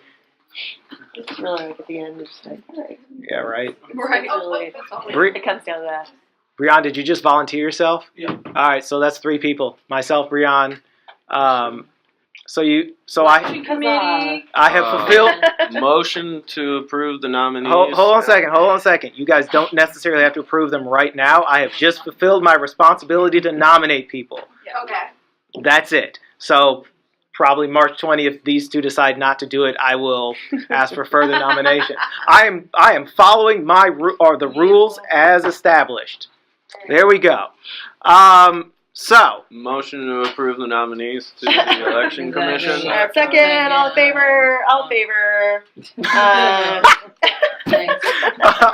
It's really like at the end, it's just like, all right. Yeah, right. Right. Really, it comes down to that. Brian, did you just volunteer yourself? Yeah. All right, so that's 3 people. Myself, Brian. Committee. I have fulfilled. Motion to approve the nominees. Hold on a second. You guys don't necessarily have to approve them right now. I have just fulfilled my responsibility to nominate people. Okay. That's it. So probably March 20th, if these 2 decide not to do it, I will ask for further nomination. I am following the rules as established. There we go. So. Motion to approve the nominees to the election commission. Second, all in favor. All opposed?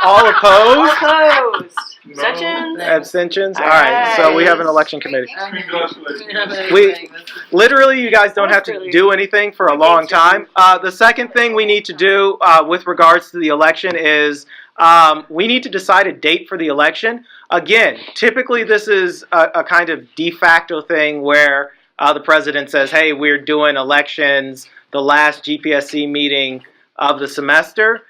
All opposed. Abstentions? Abstentions? All right, so we have an election committee. Literally, you guys don't have to do anything for a long time. The second thing we need to do with regards to the election is we need to decide a date for the election. Again, typically this is a kind of de facto thing where the president says, hey, we're doing elections the last GPSC meeting of the semester.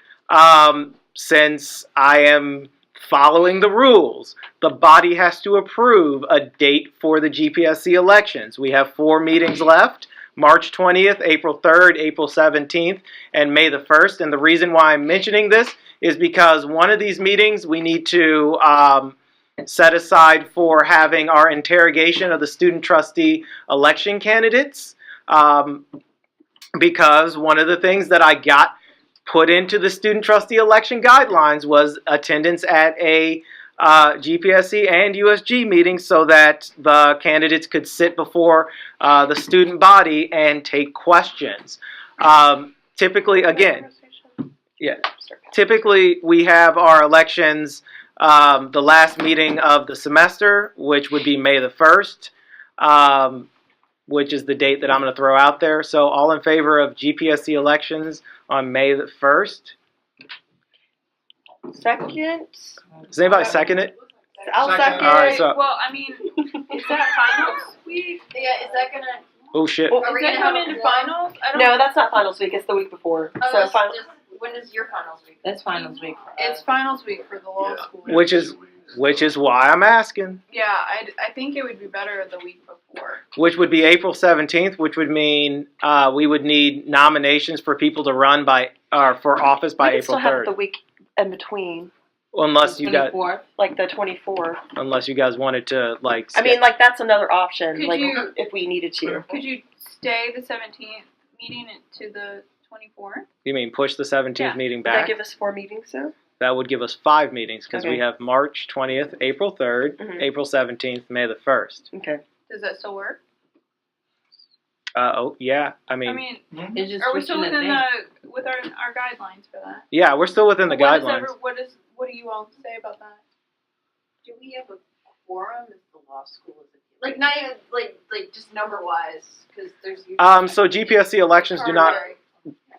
Since I am following the rules, the body has to approve a date for the GPSC elections. We have 4 meetings left: March 20th, April 3rd, April 17th, and May the 1st. And the reason why I'm mentioning this is because one of these meetings we need to set aside for having our interrogation of the student trustee election candidates, because one of the things that I got put into the student trustee election guidelines was attendance at a GPSC and USG meetings so that the candidates could sit before the student body and take questions. Typically we have our elections the last meeting of the semester, which would be May the 1st, which is the date that I'm going to throw out there. So all in favor of GPSC elections on May the 1st? Second. Does anybody second it? I'll second. All right, so, Well, I mean, is that finals week? Yeah, is that gonna? oh shit. Well, Are we Is that gonna have coming into one? finals? I don't No, that's not finals week. It's the week before. Oh, So that's finals. just, when is your finals week? That's finals week. It's finals week for the law school. Which is why I'm asking. Yeah, I think it would be better the week before. Which would be April 17th, which would mean we would need nominations for people to run for office by We can April still have 3rd. the week in between, Unless you guys, 24th. like the 24th. unless you guys wanted to like. I mean, like that's another option. Could like you- if we needed to. Could you stay the 17th meeting to the 24th? You mean push the 17th Yeah. meeting Would that back? give us 4 meetings, though? That would give us 5 meetings because we Okay. have March 20th, April 3rd, Mhm. April 17th, May the 1st. Okay. Does that still work? Oh, yeah, I I mean, mean, It's just are we still switching within name. with our guidelines for that? yeah, we're still within the guidelines. What do you all say about that? Do we have a quorum as the law school? Is it Like not even like just number wise, because there's. So GPSC elections do not,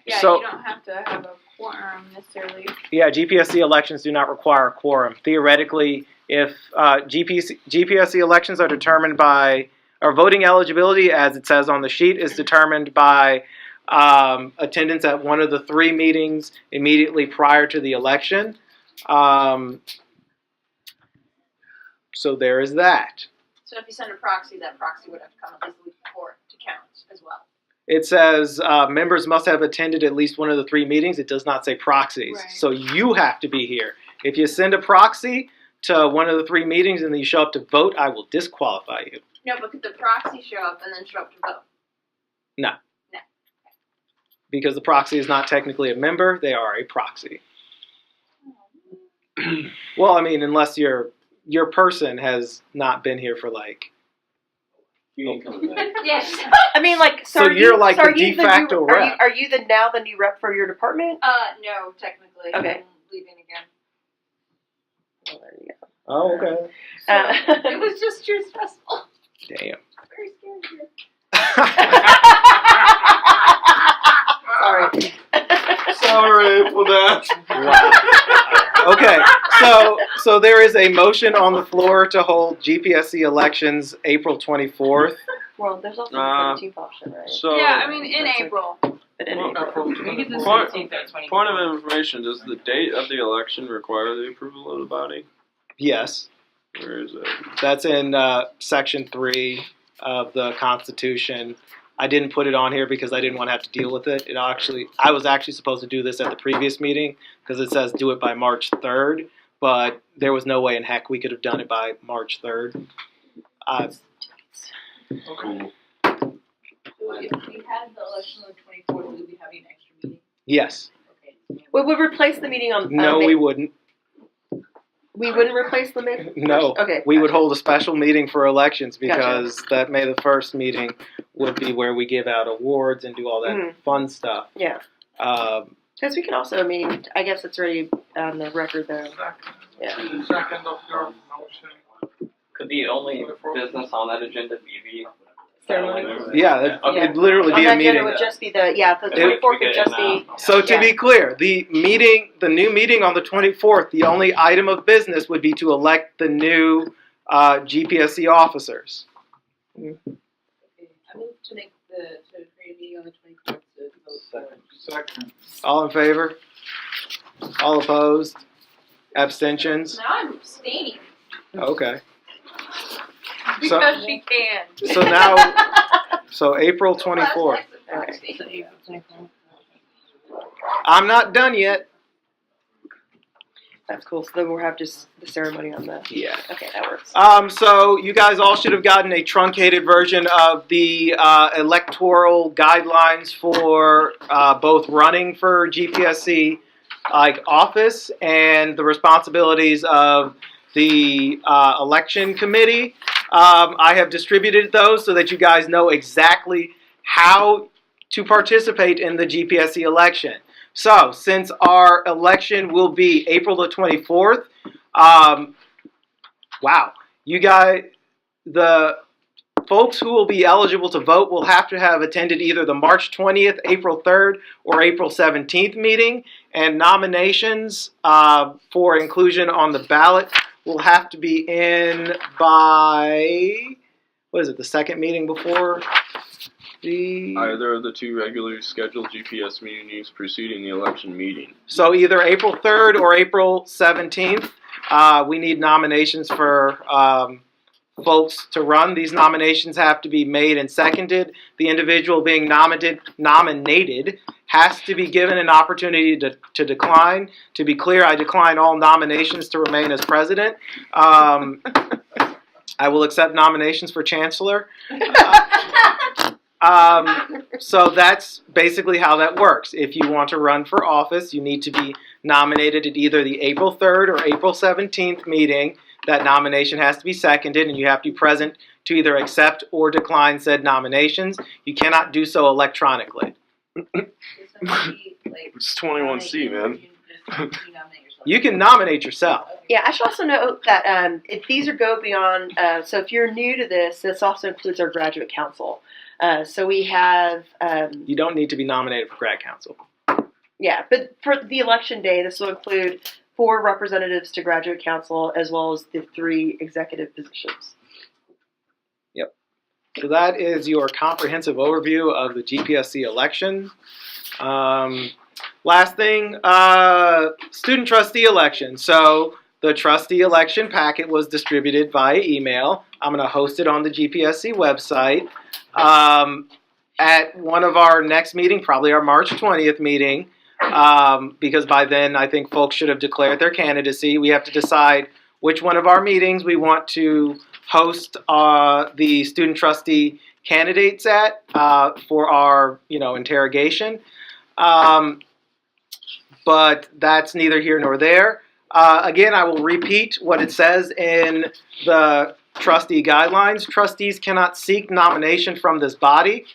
Yeah, So- you don't have to have a quorum necessarily. yeah, GPSC elections do not require a quorum. Theoretically, if GPSC elections are determined by, or voting eligibility, as it says on the sheet, is determined by attendance at one of the 3 meetings immediately prior to the election. So there is that. So if you send a proxy, that proxy would have to come at least a week before to count as well. It says members must have attended at least one of the 3 meetings. It does not say proxies. Right. So you have to be here. If you send a proxy to one of the 3 meetings and then you show up to vote, I will disqualify you. No, but could the proxy show up and then show up to vote? Because the proxy is not technically a member, they are a proxy. Well, I mean, unless your person has not been here for like. Yes. I mean, like, So are you're you, like so the are you de facto new, rep. Are you now the new rep for your department? No, technically. Okay. I'm leaving again. Oh, there you go. Oh, okay. It was just too stressful. Damn. Very scary here. Sorry. Sorry for that. Wow. Okay, so there is a motion on the floor to hold GPSC elections April 24th. Well, there's also the 17th option, right? So, Yeah, I mean in That's like- April. But in April. We can do Point- 16th or 24th. point of information: does the date of the election require the approval of the body? Yes, Where is it? that's in Section 3 of the Constitution. I didn't put it on here because I didn't want to have to deal with it. I was actually supposed to do this at the previous meeting because it says do it by March 3rd, but there was no way in heck we could have done it by March 3rd. Cool. So if we had the election on the 24th, would we be having an extra meeting? Yes. Okay. We would replace the meeting on. No, May- we wouldn't. We wouldn't replace the May. No. Okay. We would gotcha. hold a special meeting for elections Gotcha. because that May the 1st meeting would be where we give out awards and do all that Mhm. fun stuff. Yeah. Because we can also, I mean, I guess it's already on the record though. Yeah. Second of your motion. Could the only business on that agenda be the Ceremony? Yeah, it'd literally On be a that agenda meeting. would just be the 24th would just be. So to be clear, the new meeting on the 24th, the only item of business would be to elect the new GPSC officers. Okay. I move to make to create a meeting on the 24th to vote for. Second. All in favor? All opposed? Abstentions? Now I'm abstaining. Okay. Because she can. So now, so April 24th. Okay. So April 24th. I'm not done yet. That's cool. So then we'll have just the ceremony on the. Yeah. Okay, that works. So you guys all should have gotten a truncated version of the electoral guidelines for both running for GPSC office and the responsibilities of the election committee. I have distributed those so that you guys know exactly how to participate in the GPSC election. So, since our election will be April the 24th, wow, you guys, the folks who will be eligible to vote will have to have attended either the March 20th, April 3rd, or April 17th meeting, and nominations for inclusion on the ballot will have to be in by, the second meeting before the... Either of the 2 regularly scheduled GPS meetings preceding the election meeting. So either April 3rd or April 17th. We need nominations for folks to run. These nominations have to be made and seconded. The individual being nominated has to be given an opportunity to decline. To be clear, I decline all nominations to remain as president. I will accept nominations for chancellor. So that's basically how that works. If you want to run for office, you need to be nominated at either the April 3rd or April 17th meeting. that nomination has to be seconded, and you have to be present to either accept or decline said nominations. You cannot do so electronically. It's 21C, man. You can nominate yourself. Yeah, I should also note that if these are go beyond, so if you're new to this also includes our graduate council. So we have. You don't need to be nominated for grad council. Yeah, but for the election day, this will include 4 representatives to graduate council as well as the 3 executive positions. Yep. So that is your comprehensive overview of the GPSC election. Last thing, student trustee election. So the trustee election packet was distributed via email. I'm going to host it on the GPSC website. At one of our next meeting, probably our March 20th meeting, because by then I think folks should have declared their candidacy. We have to decide which one of our meetings we want to host the student trustee candidates at for our interrogation. But that's neither here nor there. Again, I will repeat what it says in the trustee guidelines. Trustees cannot seek nomination from this body.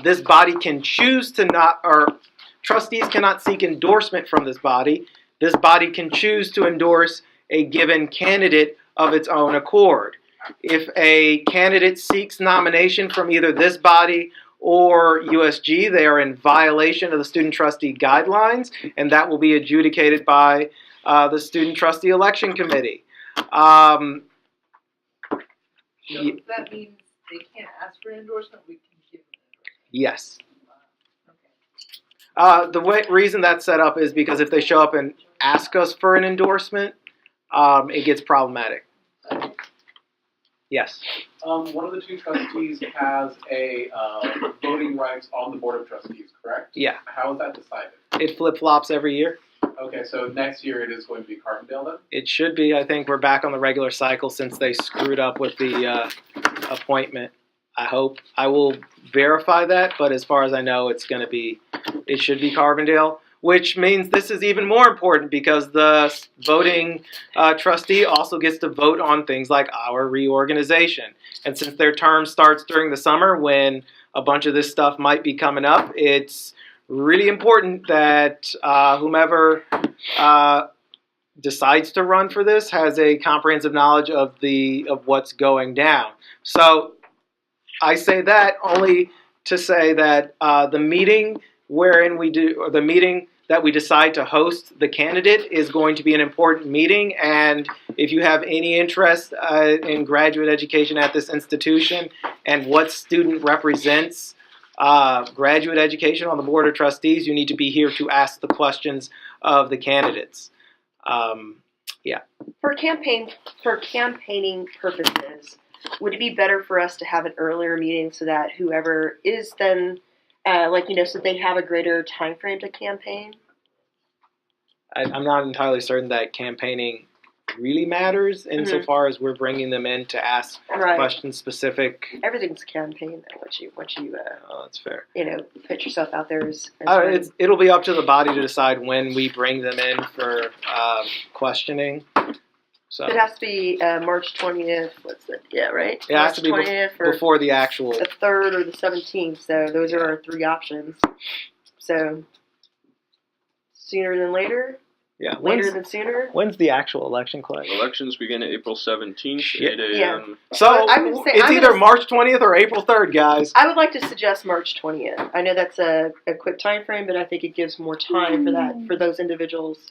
This body can choose to not, or trustees cannot seek endorsement from this body. This body can choose to endorse a given candidate of its own accord. If a candidate seeks nomination from either this body or USG, they are in violation of the student trustee guidelines, and that will be adjudicated by the student trustee election committee. So that means they can't ask for an endorsement, we can give them an endorsement. Yes. Okay. The reason that's set up is because if they show up and ask us for an endorsement, it gets problematic. Yes. One of the 2 trustees has a voting rights on the board of trustees, correct? Yeah. How is that decided? It flip-flops every year. Okay, so next year it is going to be Carbondale then? It should be. I think we're back on the regular cycle since they screwed up with the appointment. I hope. I will verify that, but as far as I know, it should be Carbondale, which means this is even more important because the voting trustee also gets to vote on things like our reorganization. And since their term starts during the summer when a bunch of this stuff might be coming up, it's really important that whomever decides to run for this has a comprehensive knowledge of what's going down. So I say that only to say that the meeting that we decide to host the candidate is going to be an important meeting, and if you have any interest in graduate education at this institution and what student represents graduate education on the board of trustees, you need to be here to ask the questions of the candidates. For campaigning purposes, would it be better for us to have an earlier meeting so that whoever is then, so they have a greater time frame to campaign? I'm not entirely certain that campaigning really matters insofar as we're bringing them in to ask questions specific. Everything's campaign once you that's fair. Put yourself out there as it'll be up to the body to decide when we bring them in for questioning. So it has to be March 20th. Right? It has to be 20th before the actual. The 3rd or the 17th. So those are our 3 options. So sooner than later. Yeah. Later than sooner. When's the actual election, Clay? Elections begin April 17th, 8 a.m. Yeah. So it's either March 20th or April 3rd, guys. I would like to suggest March 20th. I know that's a quick time frame, but I think it gives more time for those individuals.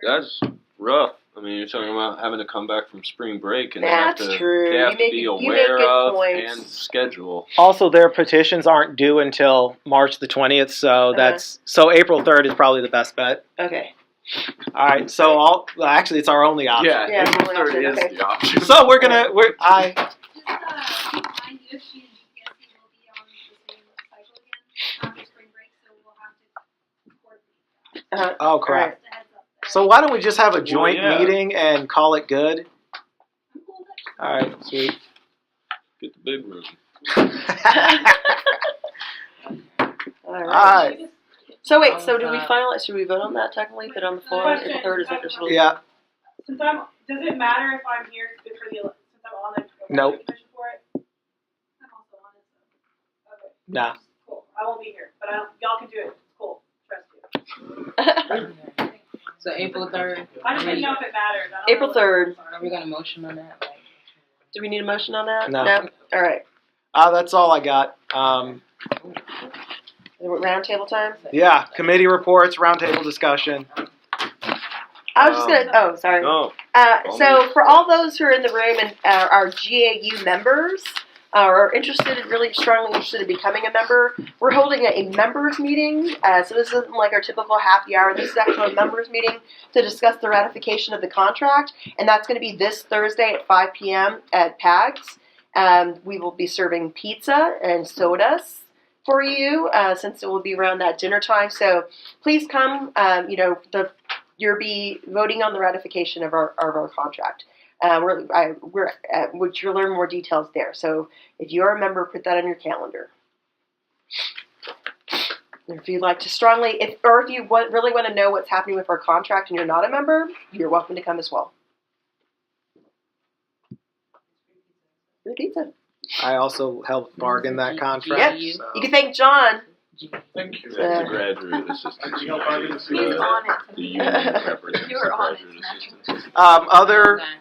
That's rough. I mean, you're talking about having to come back from spring break and That's they have to, true. They have to be aware of points. and schedule. Also, their petitions aren't due until March the 20th, so so April 3rd is probably the best bet. Okay. All right, so actually it's our only option. Yeah, April 3rd is okay. the option. So we're gonna Just remind you, she and GPSC will be on the same cycle again after spring break, so we'll have to coordinate that. Oh crap! Just a heads up. So why don't we just have a joint meeting and call it good? All right, sweet. Get the big room. All right. So wait, so do we finalize? Should we vote on that technically? Put it on the floor? April 3rd is like this. Yeah. Since does it matter if I'm here since I'm on the Nope. commission for it? I'm also on it, so. Okay. Nah. Cool. I won't be here, but y'all can do it. It's cool. Trust you. So April 3rd. I just didn't know if it mattered. I don't April know what- 3rd. Are we gonna motion on that? Do we need a motion on that? No. All right. That's all I got. Roundtable time? Yeah, committee reports, roundtable discussion. I was just gonna. Oh, sorry. No. So for all those who are in the room and are GAU members, are interested, really strongly interested in becoming a member, we're holding a members meeting. So this isn't like our typical happy hour. This is actually a members meeting to discuss the ratification of the contract, and that's going to be this Thursday at 5 p.m. at PAGS. We will be serving pizza and sodas for you since it will be around that dinner time. So please come. You'll be voting on the ratification of our contract. Which you'll learn more details there. So if you're a member, put that on your calendar. If you'd like to if you really want to know what's happening with our contract and you're not a member, you're welcome to come as well. Free pizza. I also helped bargain that contract. Yep. So. You can thank John. Thank you. Yeah. The graduate assistant. You help bargain He's on it. The union represents You were the on it. graduate assistants.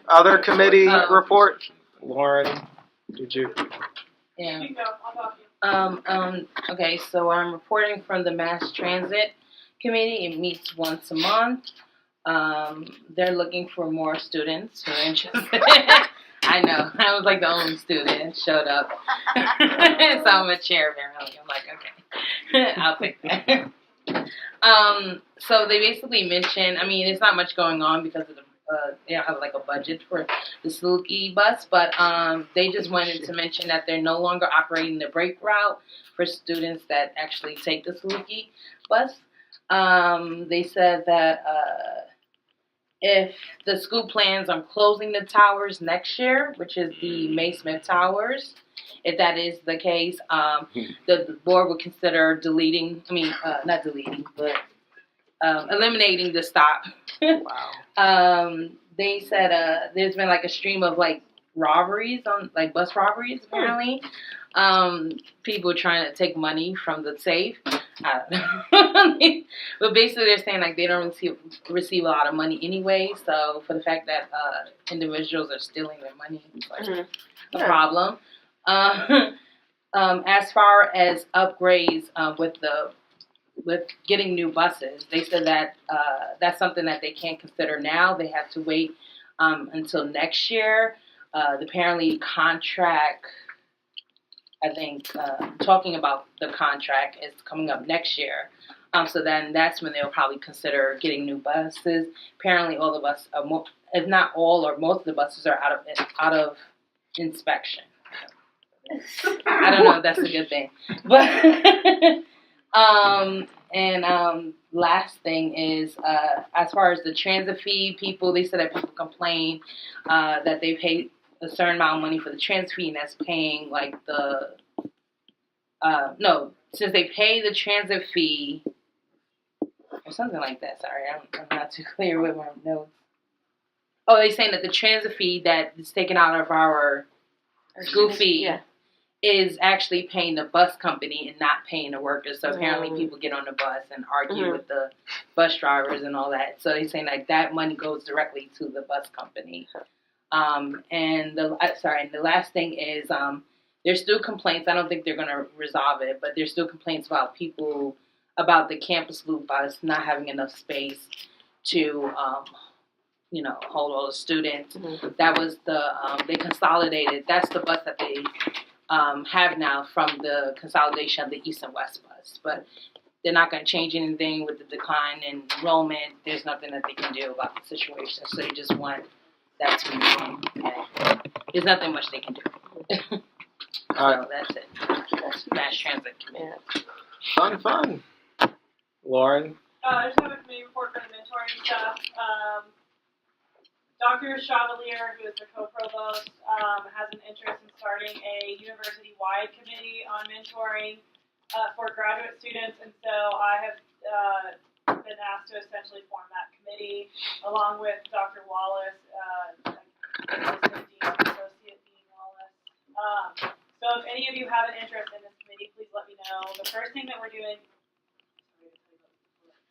Other committee report. Lauren, did you? Yeah. You can go. I'll talk to you. Okay, so I'm reporting from the Mass Transit Committee. It meets once a month. They're looking for more students who are interested. I know. I was like the only student showed up. So I'm a chair apparently. I'm like, okay. I'll take that. So they basically mentioned, it's not much going on because of they don't have like a budget for the Saluki bus, but they just wanted to mention that they're no longer operating the break route for students that actually take the Saluki bus. They said that if the school plans on closing the towers next year, which is the May Smith Towers, if that is the case, the board would consider eliminating the stop. Wow. They said there's been like a stream of like robberies bus robberies apparently. People trying to take money from the safe. I don't know. But basically they're saying like they don't receive a lot of money anyway, so for the fact that individuals are stealing their money is like a problem. As far as upgrades with getting new buses, they said that that's something that they can't consider now. They have to wait until next year. Apparently contract, I think, talking about the contract is coming up next year. So then that's when they'll probably consider getting new buses. Apparently all the buses, if not all or most of the buses are out of inspection. I don't know if that's a good thing. But last thing is, as far as the transit fee, they said that people complain that they pay a certain amount of money for the transit fee, and that's paying like since they pay the transit fee or something like that. Sorry, I'm not too clear with my notes. Oh, they're saying that the transit fee that is taken out of our school fee is actually paying the bus company and not paying the workers. So apparently people get on the bus and argue with the bus drivers and all that. So they're saying like that money goes directly to the bus company. And the last thing is there's still complaints. I don't think they're going to resolve it, but there's still complaints about the campus loop bus not having enough space to hold all the students. That was they consolidated. That's the bus that they have now from the consolidation of the East and West bus. But they're not going to change anything with the decline in enrollment. There's nothing that they can do about the situation. So they just want that to be wrong. Okay. There's nothing much they can do. So that's it. That's Mass Transit Committee. Fun. Lauren? I just have a committee report for the mentoring stuff. Dr. Chevalier, who is the co-provost, has an interest in starting a university-wide committee on mentoring for graduate students, and so I have been been asked to essentially form that committee, along with Dr. Wallace, Associate Dean Wallace. So if any of you have an interest in this committee, please let me know. The first thing that we're doing,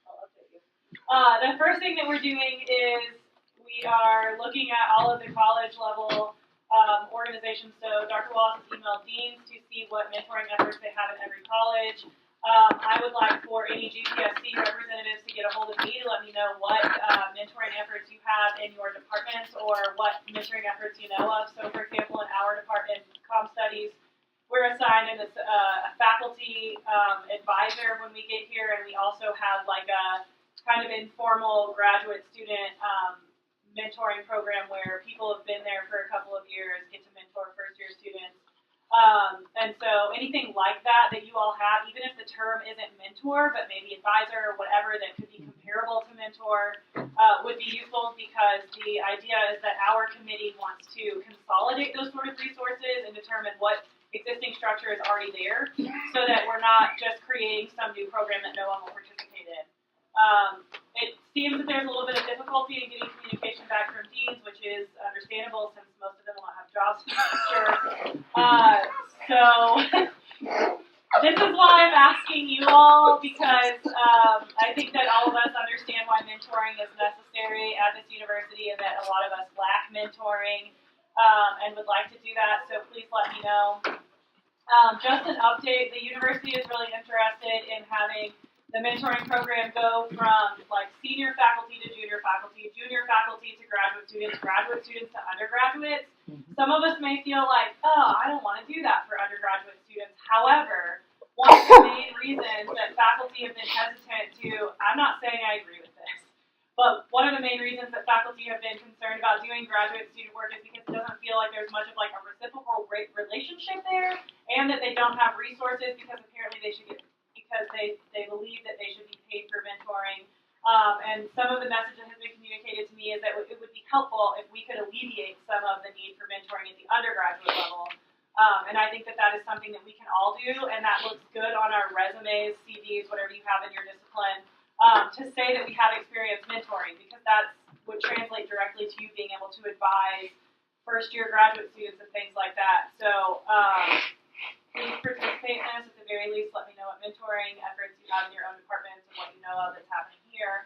I'll update you. The first thing that we're doing is we are looking at all of the college level organizations. So Dr. Wallace has emailed deans to see what mentoring efforts they have in every college. I would like for any GPSC representatives to get a hold of me to let me know what mentoring efforts you have in your departments or what mentoring efforts you know of. So for example, in our department, Comm Studies, we're assigned a faculty advisor when we get here, and we also have like a kind of informal graduate student mentoring program where people have been there for a couple of years, get to mentor first year students. And so anything like that you all have, even if the term isn't mentor, but maybe advisor or whatever that could be comparable to mentor, would be useful, because the idea is that our committee wants to consolidate those sort of resources and determine what existing structure is already there, so that we're not just creating some new program that no one will participate in. It seems that there's a little bit of difficulty in getting communication back from deans, which is understandable since most of them will not have jobs next year. So this is why I'm asking you all, because I think that all of us understand why mentoring is necessary at this university, and that a lot of us lack mentoring and would like to do that. So please let me know. Just an update: the university is really interested in having the mentoring program go from like senior faculty to junior faculty to graduate students to undergraduates. Some of us may feel like, oh, I don't want to do that for undergraduate students. However, one of the main reasons that faculty have been hesitant to, I'm not saying I agree with this, but one of the main reasons that faculty have been concerned about doing graduate student work is because it doesn't feel like there's much of like a reciprocal relationship there, and that they don't have resources because apparently they should get, because they believe that they should be paid for mentoring. And some of the message that has been communicated to me is that it would be helpful if we could alleviate some of the need for mentoring at the undergraduate level. And I think that that is something that we can all do, and that looks good on our resumes, CVs, whatever you have in your discipline, to say that we have experience mentoring, because that would translate directly to you being able to advise first-year graduate students and things like that. So please participate in this. At the very least, let me know what mentoring efforts you have in your own departments and what you know of that's happening here.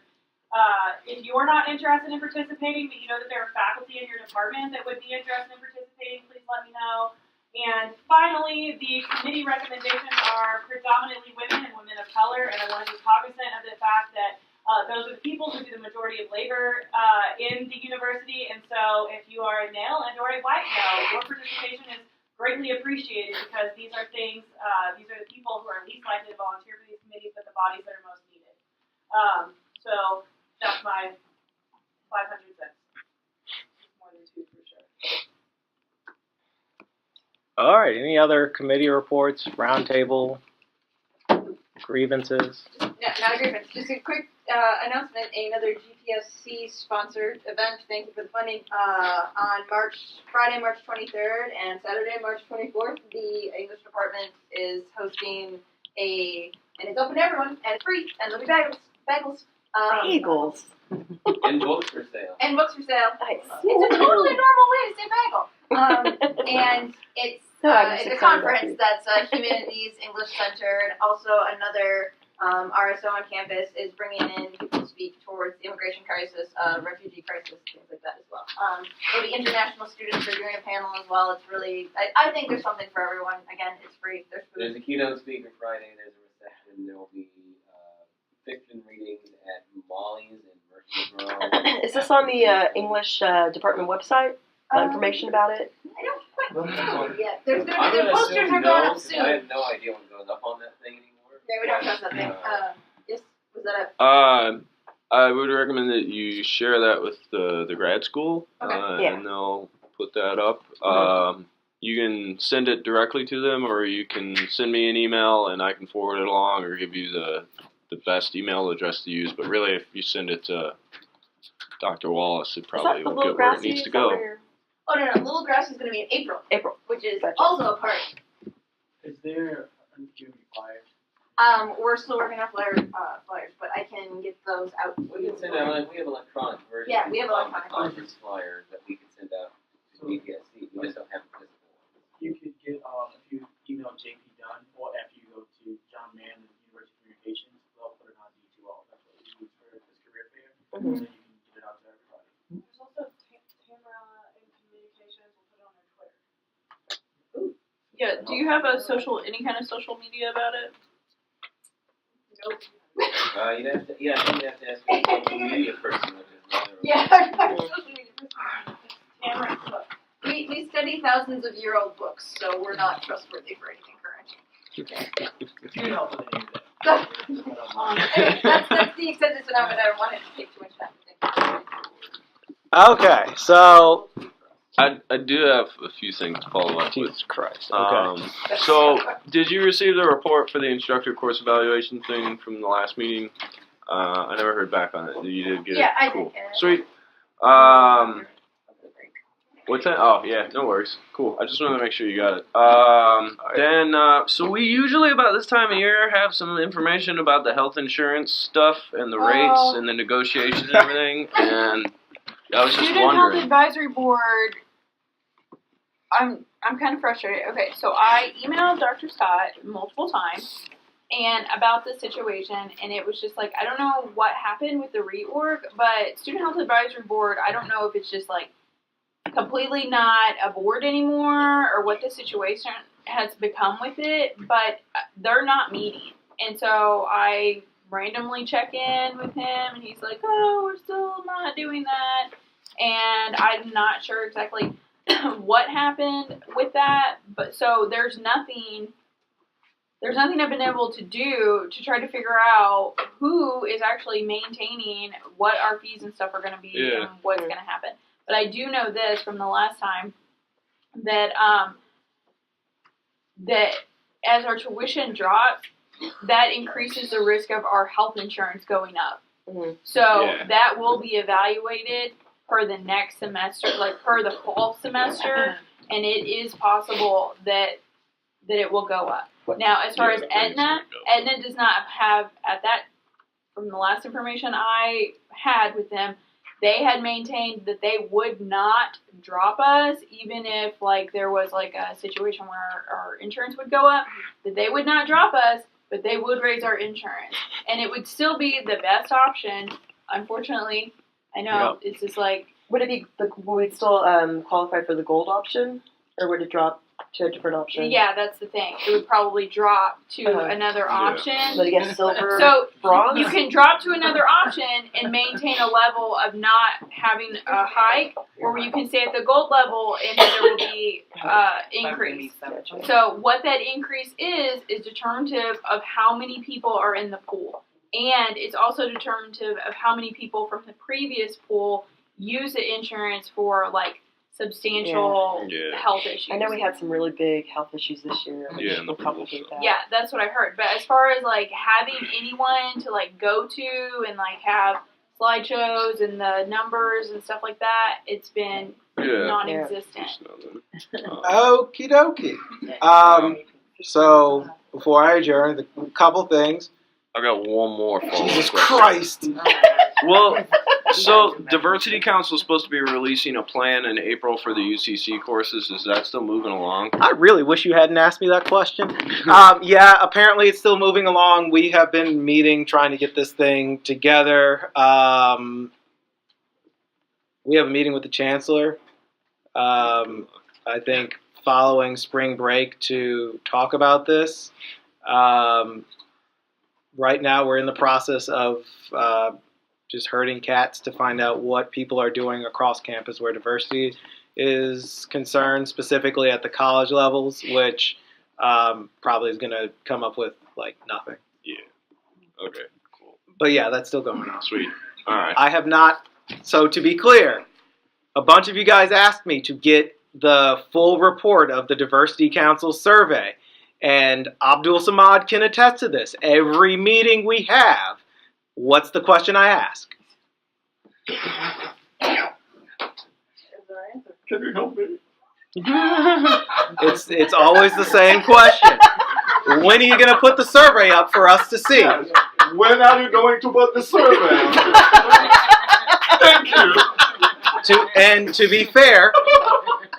If you're not interested in participating, but you know that there are faculty in your department that would be interested in participating, please let me know. And finally, the committee recommendations are predominantly women and women of color, and I want to be cognizant of the fact that those are the people who do the majority of labor in the university, and so if you are a male and or a white male, your participation is greatly appreciated, because these are things, these are the people who are least likely to volunteer for these committees, but the bodies that are most needed. So that's my 500 cents. More than two for sure. All right. Any other committee reports, roundtable, grievances? Not a grievance, just a quick announcement. Another GPSC sponsored event. Thank you for the funding. On Friday, March 23rd and Saturday, March 24th, the English department is hosting and it's open to everyone, and it's free, and there'll be bagels. Bagels. And books for sale. And books for sale. Nice. It's a totally normal way to say bagel. And it's a conference that's humanities, English centered. Also, another RSO on campus is bringing in people to speak towards the immigration crisis, refugee crisis, things like that as well. There'll be international students who are doing a panel as well. It's really, I think there's something for everyone. Again, it's free. There's food. There's a keynote speaker Friday. There's a reception. There will be fiction readings at Molly's in Murfreesboro. Is this on the English department website? Information about it? I don't quite know yet. There's going to I'm be, the gonna posters assume are going no, up 'cause soon. I have no idea what goes up on that thing anymore. Yeah, we don't trust that thing. Yes, was that a... I would recommend that you share that with the grad school, Okay. Yeah. and they'll put that up. You can send it directly to them, or you can send me an email and I can forward it along, or give you the best email address to use. But really, if you send it to Dr. Wallace, it probably will get where it needs to go. Oh, no, Little Grass is going to be in April, April. which is Gotcha. also a part. Is there, I'm required We're still working on flyers, but I can get those out. We can send out, we have electronic versions. Yeah, we have of electronic the conference flyer that we can send out to GPSC. We just don't have a physical one. You could get, if you email JP Dunn, or after you go to John Mann and University of Communications, they'll put it on D2L. That's what we use for this career fair. And then you can get it out to everybody. There's also Tamara in communications. We'll put it on their Twitter. Yeah, do you have any kind of social media about it? Nope. You'd have to, I think you'd have to ask a social media person, which is another. Yeah, our social media person. Tamara, look. We study thousands of year old books, so we're not trustworthy for anything current. If you help with any of that. That's the extent of it. I don't want it to take too much time. Okay, so I do have a few things to follow up with. Jesus Christ. Okay. So, did you receive the report for the instructor course evaluation thing from the last meeting? I never heard back on it. You did get it? Yeah, I cool. did get it. Sweet. What's that? Oh, yeah, no worries. Cool. I just wanted to make sure you got it. So we usually about this time of year have some information about the health insurance stuff and the rates and the negotiations and everything. And I was just Student wondering. Health Advisory Board. I'm kind of frustrated. Okay, so I emailed Dr. Scott multiple times and about the situation, and it was just like, I don't know what happened with the reorg, but Student Health Advisory Board, I don't know if it's just like completely not a board anymore or what the situation has become with it, but they're not meeting. And so I randomly check in with him, and he's like, oh, we're still not doing that. And I'm not sure exactly what happened with that, but so there's nothing I've been able to do to try to figure out who is actually maintaining what our fees and stuff are going to be and what's going to happen. But I do know this from the last time that that as our tuition drops, that increases the risk of our health insurance going up. Mm-hmm. So that will be evaluated per the next semester, like per the fall semester, and it is possible that it will go up. Now, as far as Aetna does not have at that. From the last information I had with them, they had maintained that they would not drop us, even if like there was like a situation where our insurance would go up, that they would not drop us, but they would raise our insurance. And it would still be the best option. Unfortunately, I know it's just like. Would it still qualify for the gold option, or would it drop to a different option? Yeah, that's the thing. It would probably drop to another option. But again, silver, so bronze? you can drop to another option and maintain a level of not having a hike, or you can stay at the gold level and there will be increase. So what that increase is determinative of how many people are in the pool. And it's also determinative of how many people from the previous pool use the insurance for like substantial health issues. I know we had some really big health issues this year. Yeah, will complicate that. Yeah, that's what I heard. But as far as like having anyone to like go to and like have slideshows and the numbers and stuff like that, it's been non-existent. Okie dokie. So before I adjourn, a couple things. I got one more follow-up Jesus question. Christ. Well, so Diversity Council is supposed to be releasing a plan in April for the UCC courses. Is that still moving along? I really wish you hadn't asked me that question. Yeah, apparently it's still moving along. We have been meeting, trying to get this thing together. We have a meeting with the Chancellor, I think, following spring break to talk about this. Right now we're in the process of just herding cats to find out what people are doing across campus where diversity is concerned, specifically at the college levels, which probably is going to come up with, like, nothing. Yeah. Okay, cool. But, yeah, that's still going on. Sweet. All right. I have not... So, to be clear, a bunch of you guys asked me to get the full report of the Diversity Council survey, and Abdul Samad can attest to this. Every meeting we have, what's the question I ask? Can you help me? It's always the same question. when are you going to put the survey up for us to see? When are you going to put the survey? Thank you. And to be fair,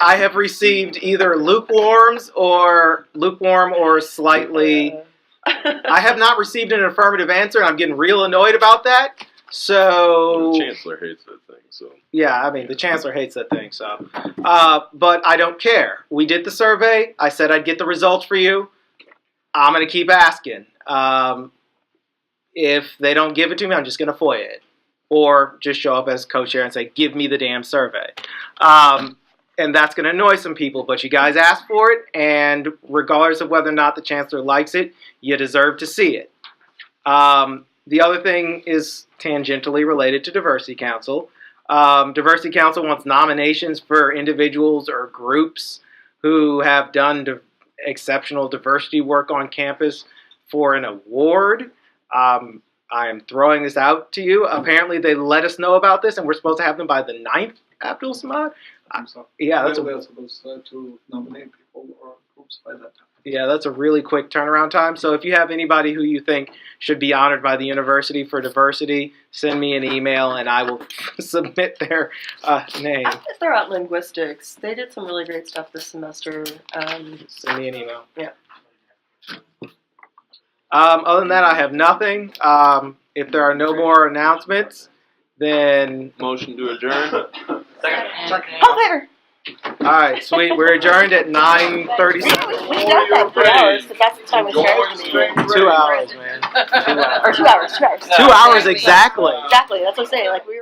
I have received either lukewarm or slightly. I have not received an affirmative answer, and I'm getting real annoyed about that. So The chancellor hates that thing. So yeah, I mean the chancellor hates that thing. So, but I don't care. We did the survey. I said I'd get the results for you. I'm gonna keep asking. If they don't give it to me, I'm just gonna FOIA it, or just show up as co-chair and say, "Give me the damn survey." And that's going to annoy some people, but you guys asked for it, and regardless of whether or not the chancellor likes it, you deserve to see it. The other thing is tangentially related to Diversity Council. Diversity Council wants nominations for individuals or groups who have done exceptional diversity work on campus for an award. I am throwing this out to you. Apparently, they let us know about this, and we're supposed to have them by the 9th, Abdul Samad? Yeah, that's they're supposed to nominate people or groups by that time. Yeah, that's a really quick turnaround time. So if you have anybody who you think should be honored by the university for diversity, send me an email and I will submit their name. I think they're out linguistics. They did some really great stuff this semester. Send me an email. Yeah. Other than that, I have nothing. If there are no more announcements, then Motion to adjourn. Oh, there. all right, sweet. We're adjourned at 9:37. We got that 3 hours, because that's the time we started the meeting. 2 hours, man. 2 hours. Or 2 hours, 2 hours. 2 hours exactly. Exactly, that's what I'm saying. Like, we were